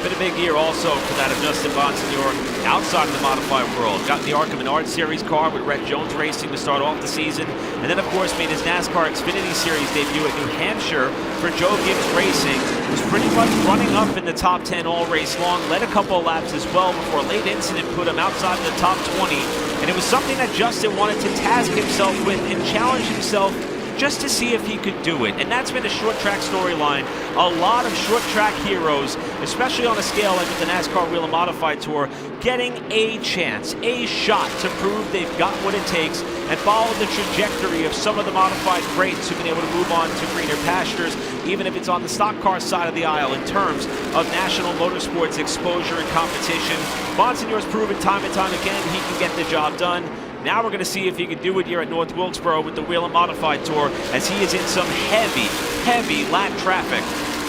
Been a big year also for that of Justin Bonsignore outside of the modified world. Got the Arkham and Art Series car with Rhett Jones Racing to start off the season, and then of course made his NASCAR Xfinity Series debut at New Hampshire for Joe Gibbs Racing. Was pretty much running up in the top 10 all race long, led a couple of laps as well before a late incident put him outside the top 20, and it was something that Justin wanted to task himself with and challenge himself just to see if he could do it. And that's been a short track storyline. A lot of short track heroes, especially on a scale like the NASCAR Whelen Modified Tour, getting a chance, a shot to prove they've got what it takes and follow the trajectory of some of the modified greats who've been able to move on to greener pastures, even if it's on the stock car side of the aisle in terms of national motorsports exposure and competition. Bonsignore's proven time and time again he can get the job done. Now we're going to see if he can do it here at North Wilkesboro with the Whelen Modified Tour, as he is in some heavy lap traffic.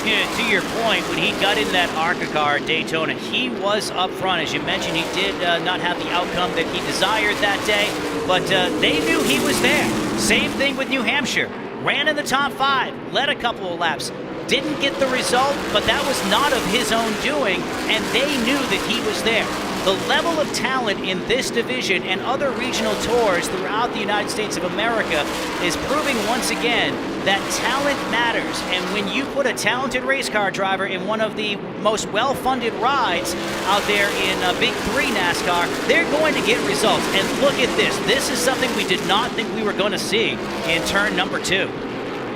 Yeah, to your point, when he got in that ARCA car at Daytona, he was up front. As you mentioned, he did not have the outcome that he desired that day, but they knew he was there. Same thing with New Hampshire. Ran in the top 5, led a couple of laps. Didn't get the result, but that was not of his own doing, and they knew that he was there. The level of talent in this division and other regional tours throughout the United States of America is proving once again that talent matters. And when you put a talented race car driver in one of the most well-funded rides out there in Big 3 NASCAR, they're going to get results. And look at this. This is something we did not think we were going to see in turn number 2.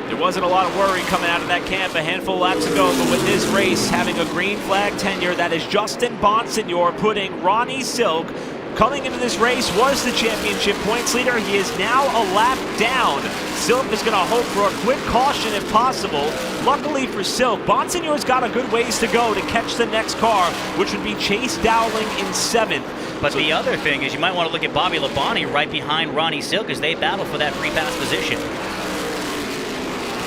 There wasn't a lot of worry coming out of that camp a handful of laps ago, but with this race having a green flag tenure, that is Justin Bonsignore putting Ronnie Silk coming into this race was the championship points leader. He is now a lap down. Silk is going to hope for a quick caution if possible. Luckily for Silk, Bonsignore's got a good ways to go to catch the next car, which would be Chase Dowling in 7th. But the other thing is you might want to look at Bobby Labonte right behind Ronnie Silk as they battle for that free pass position.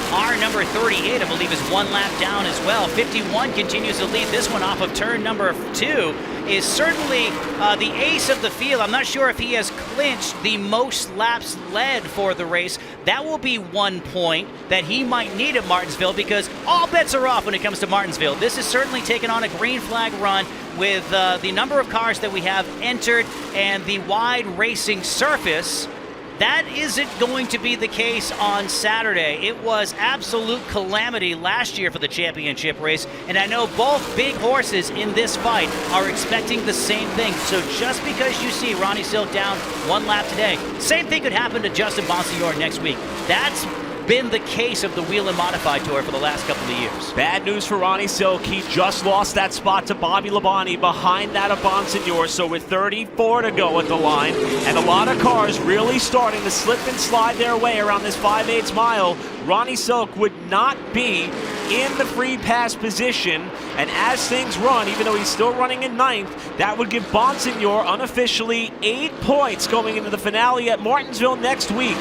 Car number 38, I believe, is 1 lap down as well. 51 continues to lead this one off of turn number 2. Is certainly the ace of the field. I'm not sure if he has clinched the most laps led for the race. That will be 1 point that he might need at Martinsville, because all bets are off when it comes to Martinsville. This is certainly taking on a green flag run with the number of cars that we have entered and the wide racing surface. That isn't going to be the case on Saturday. It was absolute calamity last year for the championship race, and I know both big horses in this fight are expecting the same thing. So just because you see Ronnie Silk down one lap today, same thing could happen to Justin Bonsignore next week. That's been the case of the Whelen Modified Tour for the last couple of years. Bad news for Ronnie Silk. He just lost that spot to Bobby Labonte behind that of Bonsignore. So with 34 to go at the line, and a lot of cars really starting to slip and slide their way around this 5/8 mile, Ronnie Silk would not be in the free pass position. And as things run, even though he's still running in 9th, that would give Bonsignore unofficially 8 points going into the finale at Martinsville next week.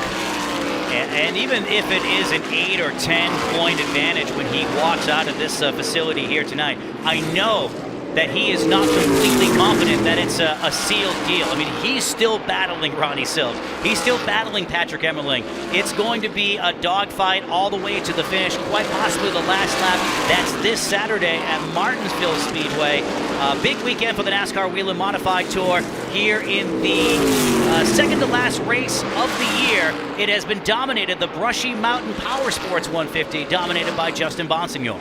And even if it is an 8 or 10 point advantage when he walks out of this facility here tonight, I know that he is not completely confident that it's a sealed deal. I mean, he's still battling Ronnie Silk. He's still battling Patrick Emmerling. It's going to be a dogfight all the way to the finish, quite possibly the last lap. That's this Saturday at Martinsville Speedway. Big weekend for the NASCAR Whelen Modified Tour here in the second to last race of the year. It has been dominated, the Brushy Mountain Powersports 150, dominated by Justin Bonsignore.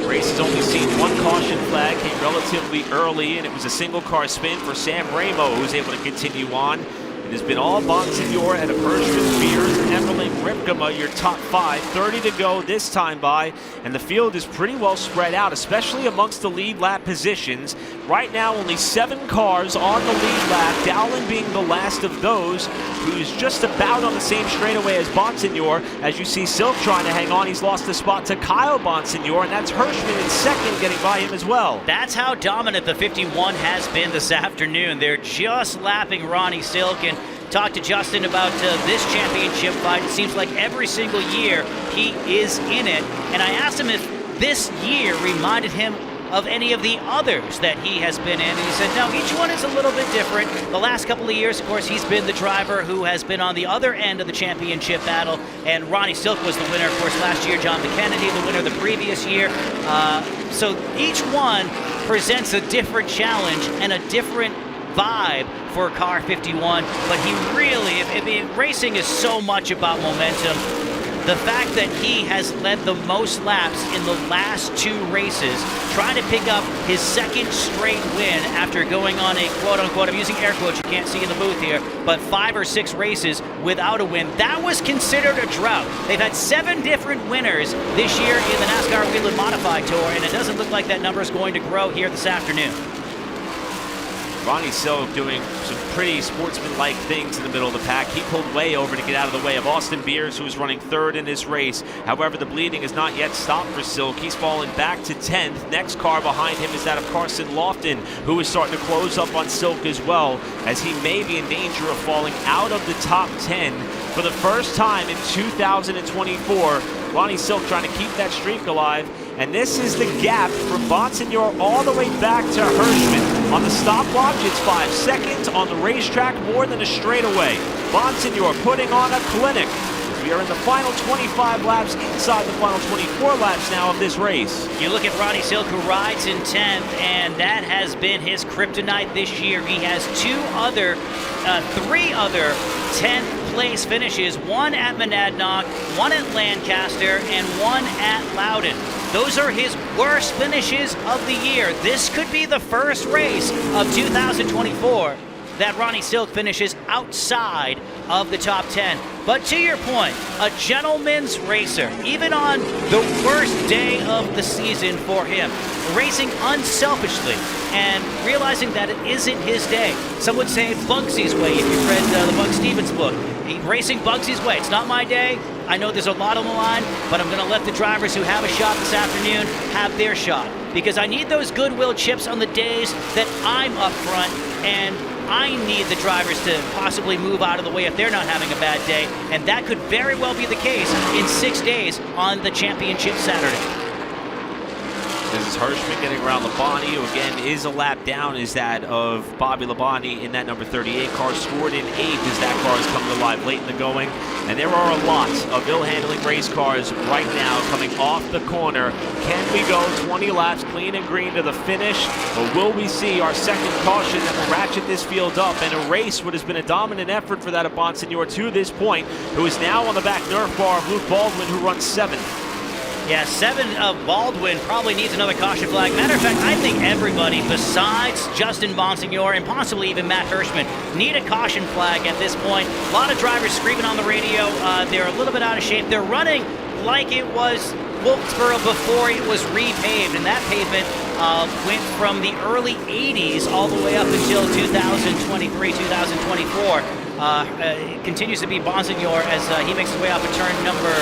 The race has only seen one caution flag, came relatively early, and it was a single car spin for Sam Ramo, who was able to continue on. It has been all Bonsignore and Hirschman, Beers, Emmerling, Ripkema, your top 5. 30 to go this time by, and the field is pretty well spread out, especially amongst the lead lap positions. Right now, only 7 cars on the lead lap, Dowling being the last of those, who's just about on the same straightaway as Bonsignore. As you see Silk trying to hang on, he's lost the spot to Kyle Bonsignore, and that's Hirschman in second, getting by him as well. That's how dominant the 51 has been this afternoon. They're just lapping Ronnie Silk, and talked to Justin about this championship fight. It seems like every single year he is in it, and I asked him if this year reminded him of any of the others that he has been in, and he said no, each one is a little bit different. The last couple of years, of course, he's been the driver who has been on the other end of the championship battle, and Ronnie Silk was the winner, of course, last year. John McKennedy, the winner the previous year. So each one presents a different challenge and a different vibe for car 51, but he really, racing is so much about momentum. The fact that he has led the most laps in the last 2 races, trying to pick up his second straight win after going on a quote-unquote, I'm using air quotes, you can't see in the booth here, but 5 or 6 races without a win. That was considered a drought. They've had 7 different winners this year in the NASCAR Whelen Modified Tour, and it doesn't look like that number is going to grow here this afternoon. Ronnie Silk doing some pretty sportsman-like things in the middle of the pack. He pulled way over to get out of the way of Austin Beers, who was running 3rd in this race. However, the bleeding has not yet stopped for Silk. He's fallen back to 10th. Next car behind him is that of Carson Lofton, who is starting to close up on Silk as well, as he may be in danger of falling out of the top 10 for the first time in 2024. Ronnie Silk trying to keep that streak alive. And this is the gap from Bonsignore all the way back to Hirschman. On the stopwatch, it's 5 seconds. On the racetrack, more than a straightaway. Bonsignore putting on a clinic. We are in the final 25 laps, inside the final 24 laps now of this race. You look at Ronnie Silk, who rides in 10th, and that has been his kryptonite this year. He has 3 other 10th place finishes, 1 at Monadnock, 1 at Lancaster, and 1 at Loudon. Those are his worst finishes of the year. This could be the first race of 2024 that Ronnie Silk finishes outside of the top 10. But to your point, a gentleman's racer, even on the worst day of the season for him, racing unselfishly and realizing that it isn't his day. Some would say Bugsy's way if you've read the Bug Stevens book. Racing Bugsy's way. It's not my day. I know there's a lot on the line, but I'm going to let the drivers who have a shot this afternoon have their shot, because I need those goodwill chips on the days that I'm up front, and I need the drivers to possibly move out of the way if they're not having a bad day, and that could very well be the case in 6 days on the championship Saturday. This is Hirschman getting around Labonte, who again is a lap down is that of Bobby Labonte in that number 38 car. Scored in 8th as that car is coming alive late in the going. And there are a lot of ill-handling race cars right now coming off the corner. Can we go 20 laps clean and green to the finish? Or will we see our second caution that will ratchet this field up and erase what has been a dominant effort for that of Bonsignore to this point, who is now on the back nerf bar of Luke Baldwin, who runs 7th. Yeah, 7 of Baldwin probably needs another caution flag. Matter of fact, I think everybody besides Justin Bonsignore and possibly even Matt Hirschman need a caution flag at this point. A lot of drivers screaming on the radio. They're a little bit out of shape. They're running like it was Wilkesboro before it was repaved, and that pavement went from the early 80s all the way up until 2023, 2024. It continues to be Bonsignore as he makes his way off of turn number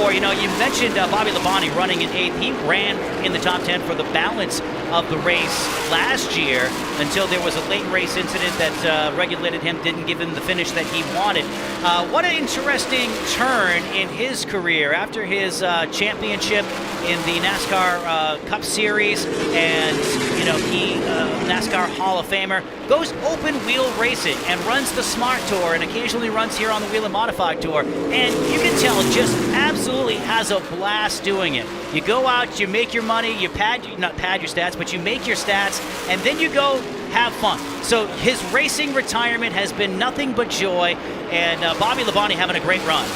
4. You know, you mentioned Bobby Labonte running in 8th. He ran in the top 10 for the balance of the race last year until there was a late race incident that regulated him, didn't give him the finish that he wanted. What an interesting turn in his career after his championship in the NASCAR Cup Series, and you know, he NASCAR Hall of Famer, goes open wheel racing and runs the Smart Tour and occasionally runs here on the Whelen Modified Tour, and you can tell just absolutely has a blast doing it. You go out, you make your money, you not pad your stats, but you make your stats, and then you go have fun. So his racing retirement has been nothing but joy, and Bobby Labonte having a great run.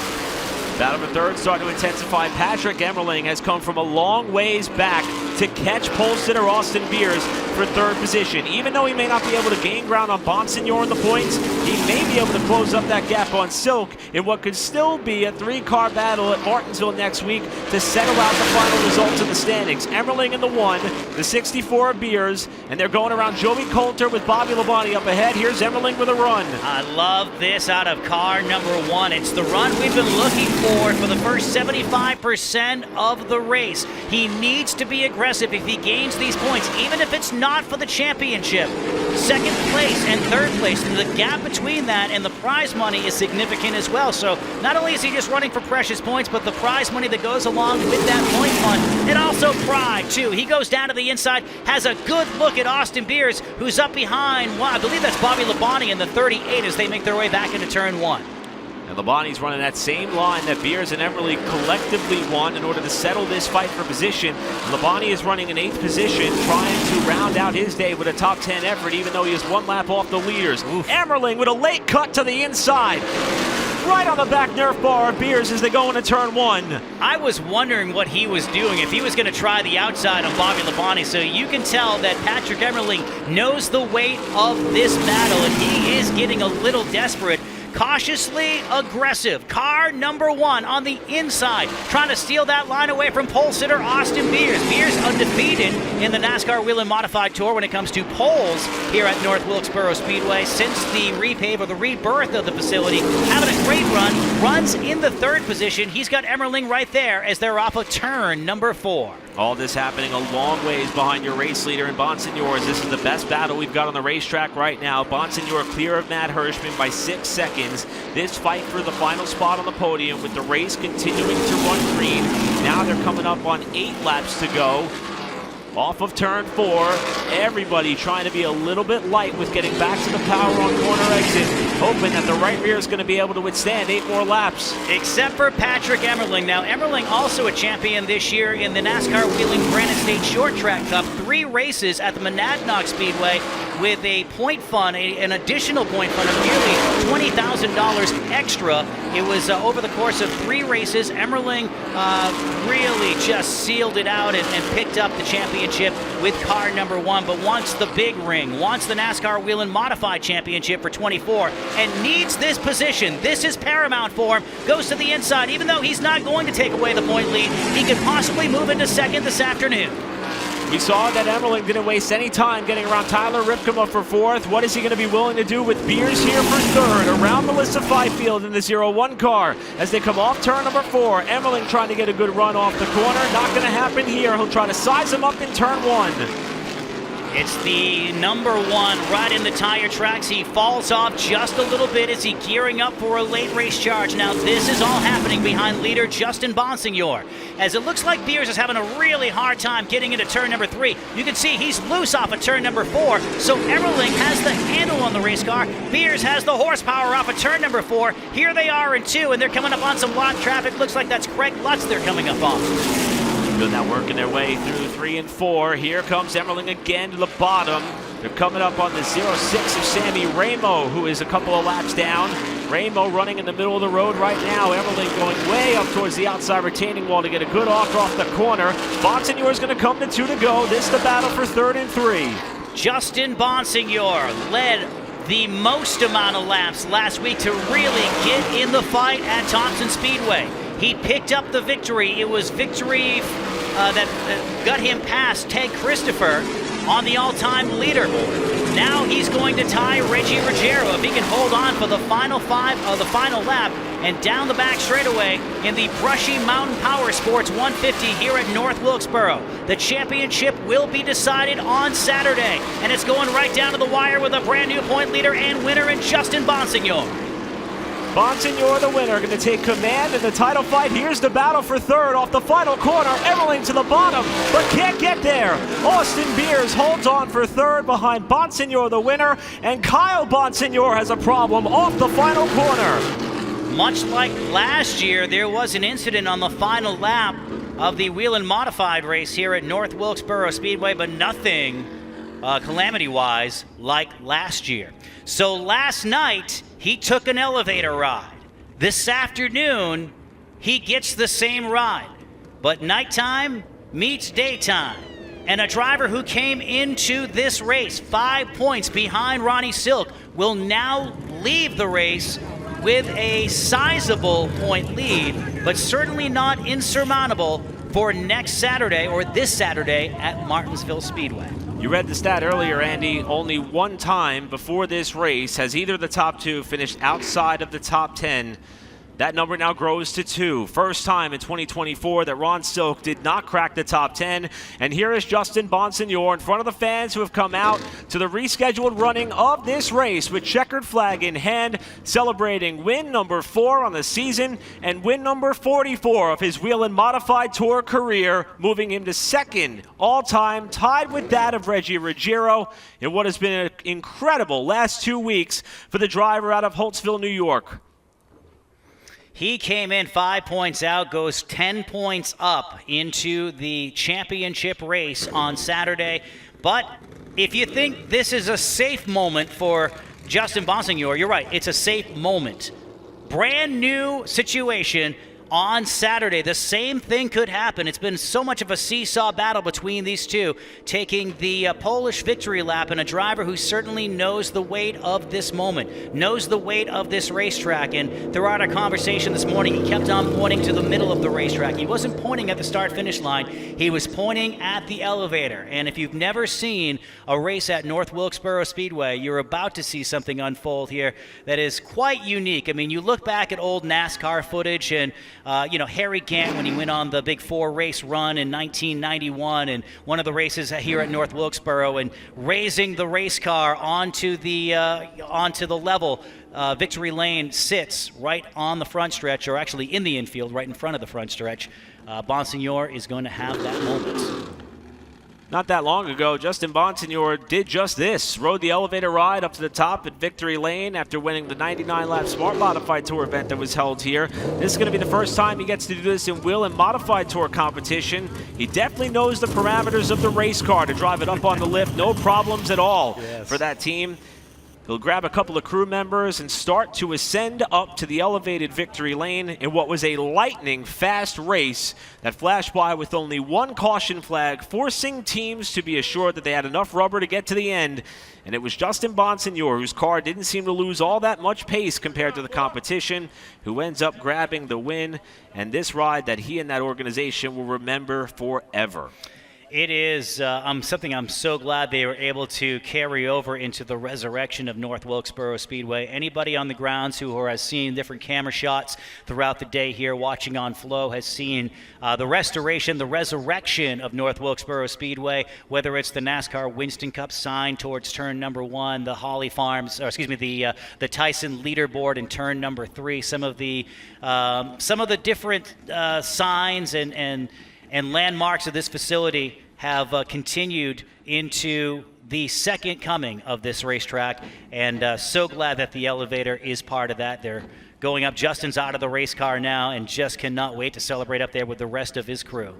Battle for third starting to intensify. Patrick Emmerling has come from a long ways back to catch pole sitter Austin Beers for third position. Even though he may not be able to gain ground on Bonsignore in the points, he may be able to close up that gap on Silk in what could still be a 3-car battle at Martinsville next week to settle out the final results of the standings. Emmerling in the 1, the 64 Beers, and they're going around Joey Coulter with Bobby Labonte up ahead. Here's Emmerling with a run. I love this out of car number 1. It's the run we've been looking for the first 75% of the race. He needs to be aggressive if he gains these points, even if it's not for the championship. Second place and third place, the gap between that and the prize money is significant as well. So not only is he just running for precious points, but the prize money that goes along with that point fund, and also pride too. He goes down to the inside, has a good look at Austin Beers, who's up behind, well, I believe that's Bobby Labonte in the 38 as they make their way back into turn 1. And Labonte's running that same line that Beers and Emmerling collectively won in order to settle this fight for position. Labonte is running in 8th position, trying to round out his day with a top 10 effort, even though he is 1 lap off the leaders. Oof. Emmerling with a late cut to the inside, right on the back nerf bar of Beers as they go into turn 1. I was wondering what he was doing, if he was going to try the outside on Bobby Labonte. So you can tell that Patrick Emmerling knows the weight of this battle, and he is getting a little desperate. Cautiously aggressive. Car number 1 on the inside, trying to steal that line away from pole sitter Austin Beers. Beers undefeated in the NASCAR Whelen Modified Tour when it comes to poles here at North Wilkesboro Speedway since the repave or the rebirth of the facility. Having a great run, runs in the 3rd position. He's got Emmerling right there as they're off of turn number 4. All this happening a long ways behind your race leader in Bonsignore. This is the best battle we've got on the racetrack right now. Bonsignore clear of Matt Hirschman by 6 seconds. This fight for the final spot on the podium with the race continuing to run green. Now they're coming up on 8 laps to go. Off of turn 4, everybody trying to be a little bit light with getting back to the power on corner exit, hoping that the right rear is going to be able to withstand 8 more laps. Except for Patrick Emmerling. Now, Emmerling also a champion this year in the NASCAR Wheeling Granite State Short Track Cup. 3 races at the Monadnock Speedway with a point fund, an additional point fund of nearly $20,000 extra. It was over the course of 3 races. Emmerling really just sealed it out and picked up the championship with car number 1, but wants the big ring, wants the NASCAR Whelen Modified Championship for 24, and needs this position. This is paramount for him. Goes to the inside, even though he's not going to take away the point lead. He could possibly move into 2nd this afternoon. We saw that Emmerling didn't waste any time getting around Tyler Ripkema for 4th. What is he going to be willing to do with Beers here for 3rd? Around Melissa Fifield in the 0-1 car as they come off turn number 4. Emmerling trying to get a good run off the corner. Not going to happen here. He'll try to size him up in turn 1. It's the number one right in the tire tracks. He falls off just a little bit as he gearing up for a late race charge. Now this is all happening behind leader Justin Bonsignore, as it looks like Beers is having a really hard time getting into turn number 3. You can see he's loose off of turn number 4, so Everling has the handle on the race car. Beers has the horsepower off of turn number 4. Here they are in 2, and they're coming up on some lot traffic. Looks like that's Craig Lutz they're coming up on. Good, now working their way through 3 and 4. Here comes Emmerling again to the bottom. They're coming up on the 06 of Sammy Ramo, who is a couple of laps down. Ramo running in the middle of the road right now. Emmerling going way up towards the outside retaining wall to get a good off the corner. Bonsignore is going to come to 2 to go. This is the battle for 3rd and 3. Justin Bonsignore led the most amount of laps last week to really get in the fight at Thompson Speedway. He picked up the victory. It was victory that got him past Ted Christopher on the all-time leaderboard. Now he's going to tie Reggie Ruggiero if he can hold on for the final lap and down the back straightaway in the Brushy Mountain Powersports 150 here at North Wilkesboro. The championship will be decided on Saturday, and it's going right down to the wire with a brand new point leader and winner in Justin Bonsignore. Bonsignore, the winner, going to take command in the title fight. Here's the battle for 3rd off the final corner. Everling to the bottom, but can't get there. Austin Beers holds on for 3rd behind Bonsignore, the winner, and Kyle Bonsignore has a problem off the final corner. Much like last year, there was an incident on the final lap of the Whelen Modified race here at North Wilkesboro Speedway, but nothing calamity-wise like last year. So last night, he took an elevator ride. This afternoon, he gets the same ride. But nighttime meets daytime. And a driver who came into this race 5 points behind Ronnie Silk will now leave the race with a sizable point lead, but certainly not insurmountable for next Saturday or this Saturday at Martinsville Speedway. You read the stat earlier, Andy. Only one time before this race has either of the top 2 finished outside of the top 10. That number now grows to 2. First time in 2024 that Ron Silk did not crack the top 10. And here is Justin Bonsignore in front of the fans who have come out to the rescheduled running of this race with checkered flag in hand, celebrating win number 4 on the season and win number 44 of his Whelen Modified Tour career, moving him to 2nd all-time, tied with that of Reggie Ruggiero in what has been an incredible last 2 weeks for the driver out of Holtsville, New York. He came in 5 points out, goes 10 points up into the championship race on Saturday. But if you think this is a safe moment for Justin Bonsignore, you're right, it's a safe moment. Brand new situation on Saturday. The same thing could happen. It's been so much of a seesaw battle between these two, taking the Polish victory lap, and a driver who certainly knows the weight of this moment, knows the weight of this racetrack. And throughout our conversation this morning, he kept on pointing to the middle of the racetrack. He wasn't pointing at the start-finish line. He was pointing at the elevator. And if you've never seen a race at North Wilkesboro Speedway, you're about to see something unfold here that is quite unique. I mean, you look back at old NASCAR footage and Harry Gant, when he went on the Big 4 race run in 1991, and one of the races here at North Wilkesboro, and raising the race car onto the level. Victory Lane sits right on the front stretch, or actually in the infield, right in front of the front stretch. Bonsignore is going to have that moment. Not that long ago, Justin Bonsignore did just this. Rode the elevator ride up to the top at Victory Lane after winning the 99-lap Smart Modified Tour event that was held here. This is going to be the first time he gets to do this in Whelen Modified Tour competition. He definitely knows the parameters of the race car to drive it up on the lift. No problems at all for that team. He'll grab a couple of crew members and start to ascend up to the elevated Victory Lane in what was a lightning-fast race that flashed by with only one caution flag, forcing teams to be assured that they had enough rubber to get to the end. And it was Justin Bonsignore, whose car didn't seem to lose all that much pace compared to the competition, who ends up grabbing the win, and this ride that he and that organization will remember forever. It is something I'm so glad they were able to carry over into the resurrection of North Wilkesboro Speedway. Anybody on the grounds who has seen different camera shots throughout the day here watching on Flow has seen the restoration, the resurrection of North Wilkesboro Speedway, whether it's the NASCAR Winston Cup sign towards turn number 1, the Holly Farms, or excuse me, the Tyson leaderboard in turn number 3, some of the different signs and landmarks of this facility have continued into the second coming of this racetrack, and so glad that the elevator is part of that. They're going up. Justin's out of the race car now and just cannot wait to celebrate up there with the rest of his crew.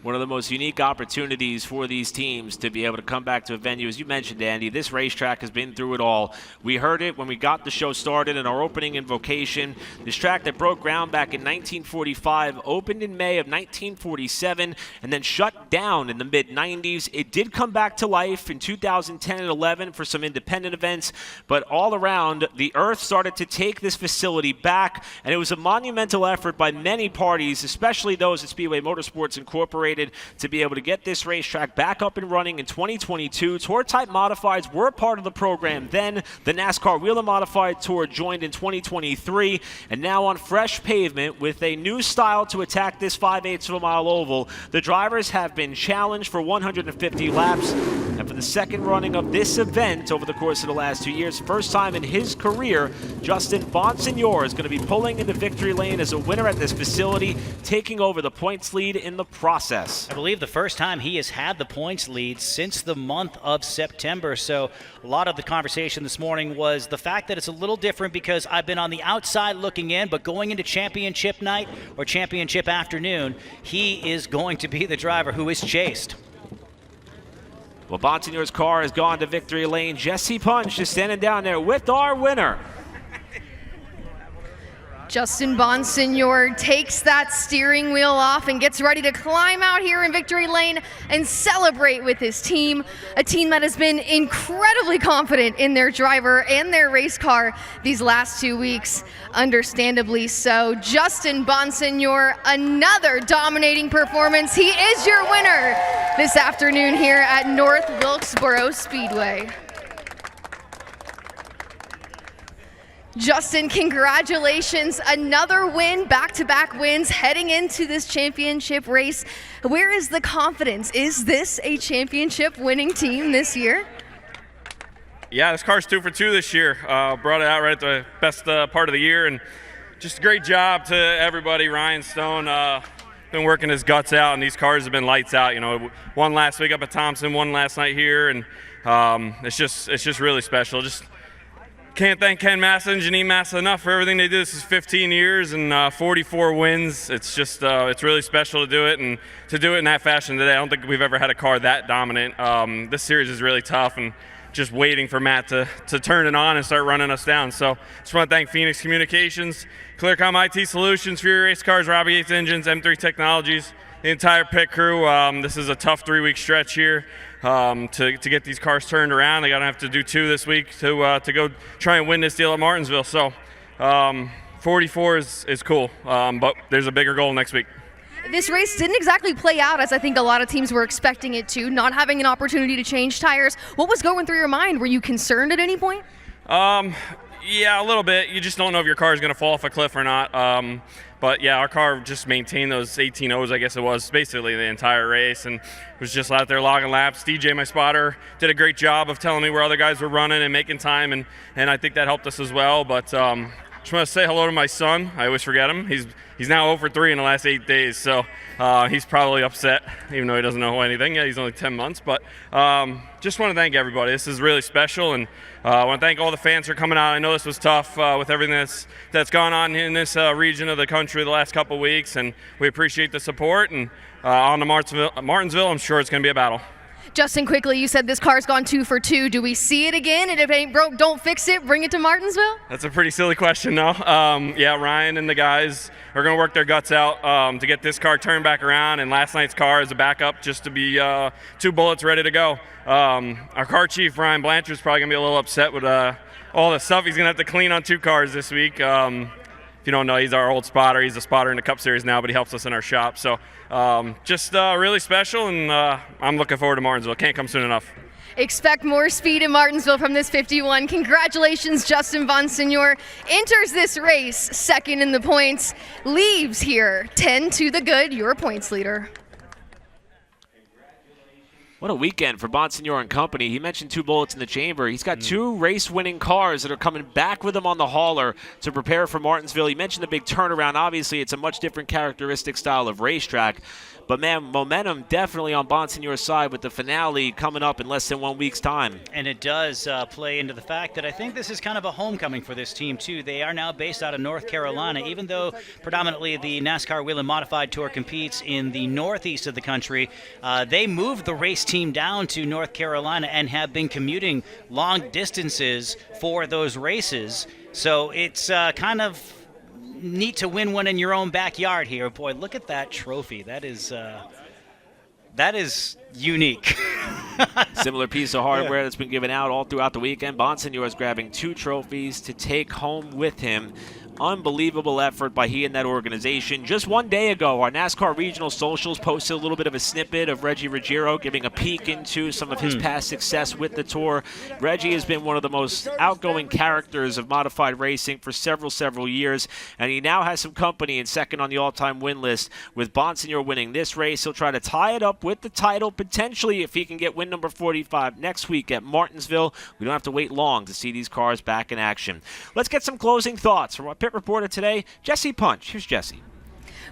One of the most unique opportunities for these teams to be able to come back to a venue. As you mentioned, Andy, this racetrack has been through it all. We heard it when we got the show started in our opening invocation. This track that broke ground back in 1945, opened in May of 1947, and then shut down in the mid-90s. It did come back to life in 2010 and 11 for some independent events, but all around, the earth started to take this facility back, and it was a monumental effort by many parties, especially those at Speedway Motorsports Incorporated, to be able to get this racetrack back up and running in 2022. Tour-type modifieds were part of the program then. The NASCAR Whelen Modified Tour joined in 2023, and now on fresh pavement with a new style to attack this 5/8 of a mile oval. The drivers have been challenged for 150 laps, and for the second running of this event over the course of the last 2 years, first time in his career, Justin Bonsignore is going to be pulling into victory lane as a winner at this facility, taking over the points lead in the process. I believe the first time he has had the points lead since the month of September. So a lot of the conversation this morning was the fact that it's a little different because I've been on the outside looking in, but going into championship night or championship afternoon, he is going to be the driver who is chased. Well, Bonsignore's car has gone to victory lane. Jesse Punch is standing down there with our winner. Justin Bonsignore takes that steering wheel off and gets ready to climb out here in victory lane and celebrate with his team, a team that has been incredibly confident in their driver and their race car these last 2 weeks, understandably so. Justin Bonsignore, another dominating performance. He is your winner this afternoon here at North Wilkesboro Speedway. Justin, congratulations. Another win, back-to-back wins heading into this championship race. Where is the confidence? Is this a championship winning team this year? Yeah, this car's 2 for 2 this year. Brought it out right at the best part of the year, and just a great job to everybody. Ryan Stone been working his guts out, and these cars have been lights out. You know, one last week up at Thompson, one last night here, and it's just really special. Just can't thank Ken Massa and Janine Massa enough for everything they did. This is 15 years and 44 wins. It's just it's really special to do it, and to do it in that fashion today. I don't think we've ever had a car that dominant. This series is really tough, and just waiting for Matt to turn it on and start running us down. So just want to thank Phoenix Communications, Clearcom IT Solutions, Fury Race Cars, Robbie Yates Engines, M3 Technologies, the entire pit crew. This is a tough 3-week stretch here. To get these cars turned around. They're going to have to do 2 this week to go try and win this deal at Martinsville. So 44 is cool, but there's a bigger goal next week. This race didn't exactly play out as I think a lot of teams were expecting it to, not having an opportunity to change tires. What was going through your mind? Were you concerned at any point? Yeah, a little bit. You just don't know if your car is going to fall off a cliff or not. But yeah, our car just maintained those 18 O's, I guess it was, basically the entire race, and was just out there logging laps. DJ, my spotter, did a great job of telling me where other guys were running and making time, and I think that helped us as well. But just want to say hello to my son. I always forget him. He's now 0 for 3 in the last 8 days, so he's probably upset, even though he doesn't know anything. Yeah, he's only 10 months. But just want to thank everybody. This is really special, and I want to thank all the fans for coming out. I know this was tough with everything that's gone on in this region of the country the last couple weeks, and we appreciate the support. And on to Martinsville, I'm sure it's going to be a battle. Justin, quickly, you said this car's gone 2 for 2. Do we see it again? And if it ain't broke, don't fix it. Bring it to Martinsville? That's a pretty silly question, though. Yeah, Ryan and the guys are going to work their guts out to get this car turned back around. And last night's car is a backup just to be 2 bullets ready to go. Our car chief, Ryan Blanchard's probably going to be a little upset with all the stuff he's going to have to clean on 2 cars this week. if you don't know, he's our old spotter. He's a spotter in the Cup Series now, but he helps us in our shop. So just really special, and I'm looking forward to Martinsville. Can't come soon enough. Expect more speed in Martinsville from this 51. Congratulations, Justin Bonsignore. Enters this race second in the points. Leaves here 10 to the good, your points leader. What a weekend for Bonsignore and company. He mentioned 2 bullets in the chamber. He's got 2 race-winning cars that are coming back with him on the hauler to prepare for Martinsville. He mentioned the big turnaround. Obviously, it's a much different characteristic style of racetrack. But, man, momentum definitely on Bonsignore's side with the finale coming up in less than 1 week's time. And it does play into the fact that I think this is kind of a homecoming for this team, too. They are now based out of North Carolina, even though predominantly the NASCAR Whelen Modified Tour competes in the northeast of the country. They moved the race team down to North Carolina and have been commuting long distances for those races. So it's kind of neat to win one in your own backyard here. Boy, look at that trophy. That is unique. Similar piece of hardware that's been given out all throughout the weekend. Bonsignore is grabbing 2 trophies to take home with him. Unbelievable effort by he and that organization. Just 1 day ago, our NASCAR Regional Socials posted a little bit of a snippet of Reggie Ruggiero giving a peek into some of his past success with the Tour. Reggie has been one of the most outgoing characters of modified racing for several years, and he now has some company in second on the all-time win list. With Bonsignore winning this race, he'll try to tie it up with the title, potentially if he can get win number 45 next week at Martinsville. We don't have to wait long to see these cars back in action. Let's get some closing thoughts from our pit reporter today, Jesse Punch. Here's Jesse.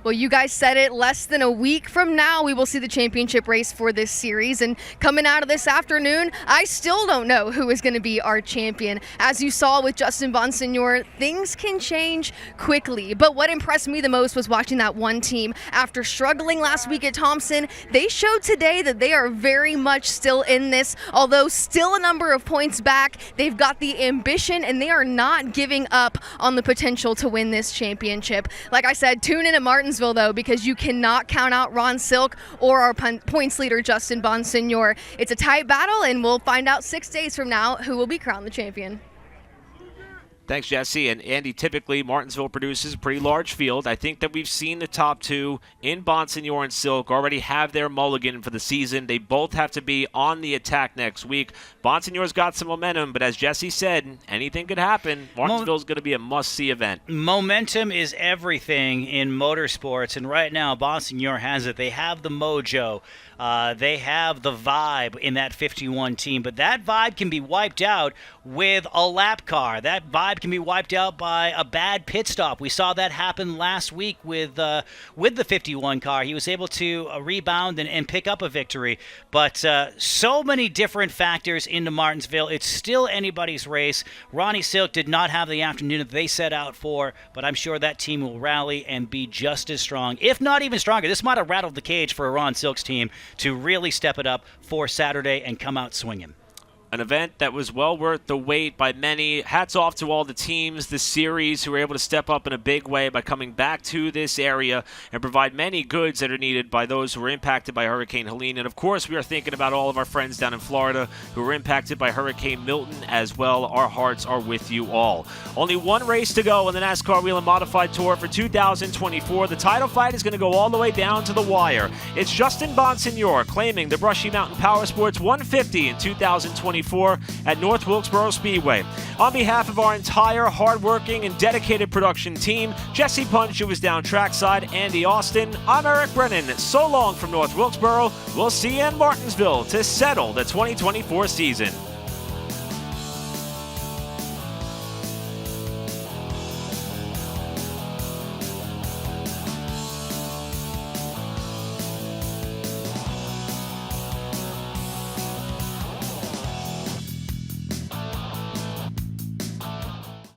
Well, you guys said it. Less than a week from now, we will see the championship race for this series. And coming out of this afternoon, I still don't know who is going to be our champion. As you saw with Justin Bonsignore, things can change quickly. But what impressed me the most was watching that one team. After struggling last week at Thompson, they showed today that they are very much still in this. Although still a number of points back, they've got the ambition and they are not giving up on the potential to win this championship. Like I said, tune in at Martinsville, though, because you cannot count out Ron Silk or our points leader, Justin Bonsignore. It's a tight battle, and we'll find out 6 days from now who will be crowned the champion. Thanks, Jesse. And Andy, typically Martinsville produces a pretty large field. I think that we've seen the top 2 in Bonsignore and Silk already have their mulligan for the season. They both have to be on the attack next week. Bonsignore's got some momentum, but as Jesse said, anything could happen. Martinsville's going to be a must-see event. Momentum is everything in motorsports, and right now Bonsignore has it. They have the mojo. They have the vibe in that 51 team, but that vibe can be wiped out with a lap car. That vibe can be wiped out by a bad pit stop. We saw that happen last week with the 51 car. He was able to rebound and pick up a victory, but so many different factors into Martinsville. It's still anybody's race. Ronnie Silk did not have the afternoon that they set out for, but I'm sure that team will rally and be just as strong, if not even stronger. This might have rattled the cage for Ron Silk's team to really step it up for Saturday and come out swinging. An event that was well worth the wait by many. Hats off to all the teams, the series, who were able to step up in a big way by coming back to this area and provide many goods that are needed by those who were impacted by Hurricane Helene. And, of course, we are thinking about all of our friends down in Florida who were impacted by Hurricane Milton as well. Our hearts are with you all. Only one race to go on the NASCAR Whelen Modified Tour for 2024. The title fight is going to go all the way down to the wire. It's Justin Bonsignore claiming the Brushy Mountain Powersports 150 in 2024 at North Wilkesboro Speedway. On behalf of our entire hardworking and dedicated production team, Jesse Punch, who was down trackside, Andy Austin, I'm Eric Brennan. So long from North Wilkesboro. We'll see you in Martinsville to settle the 2024 season.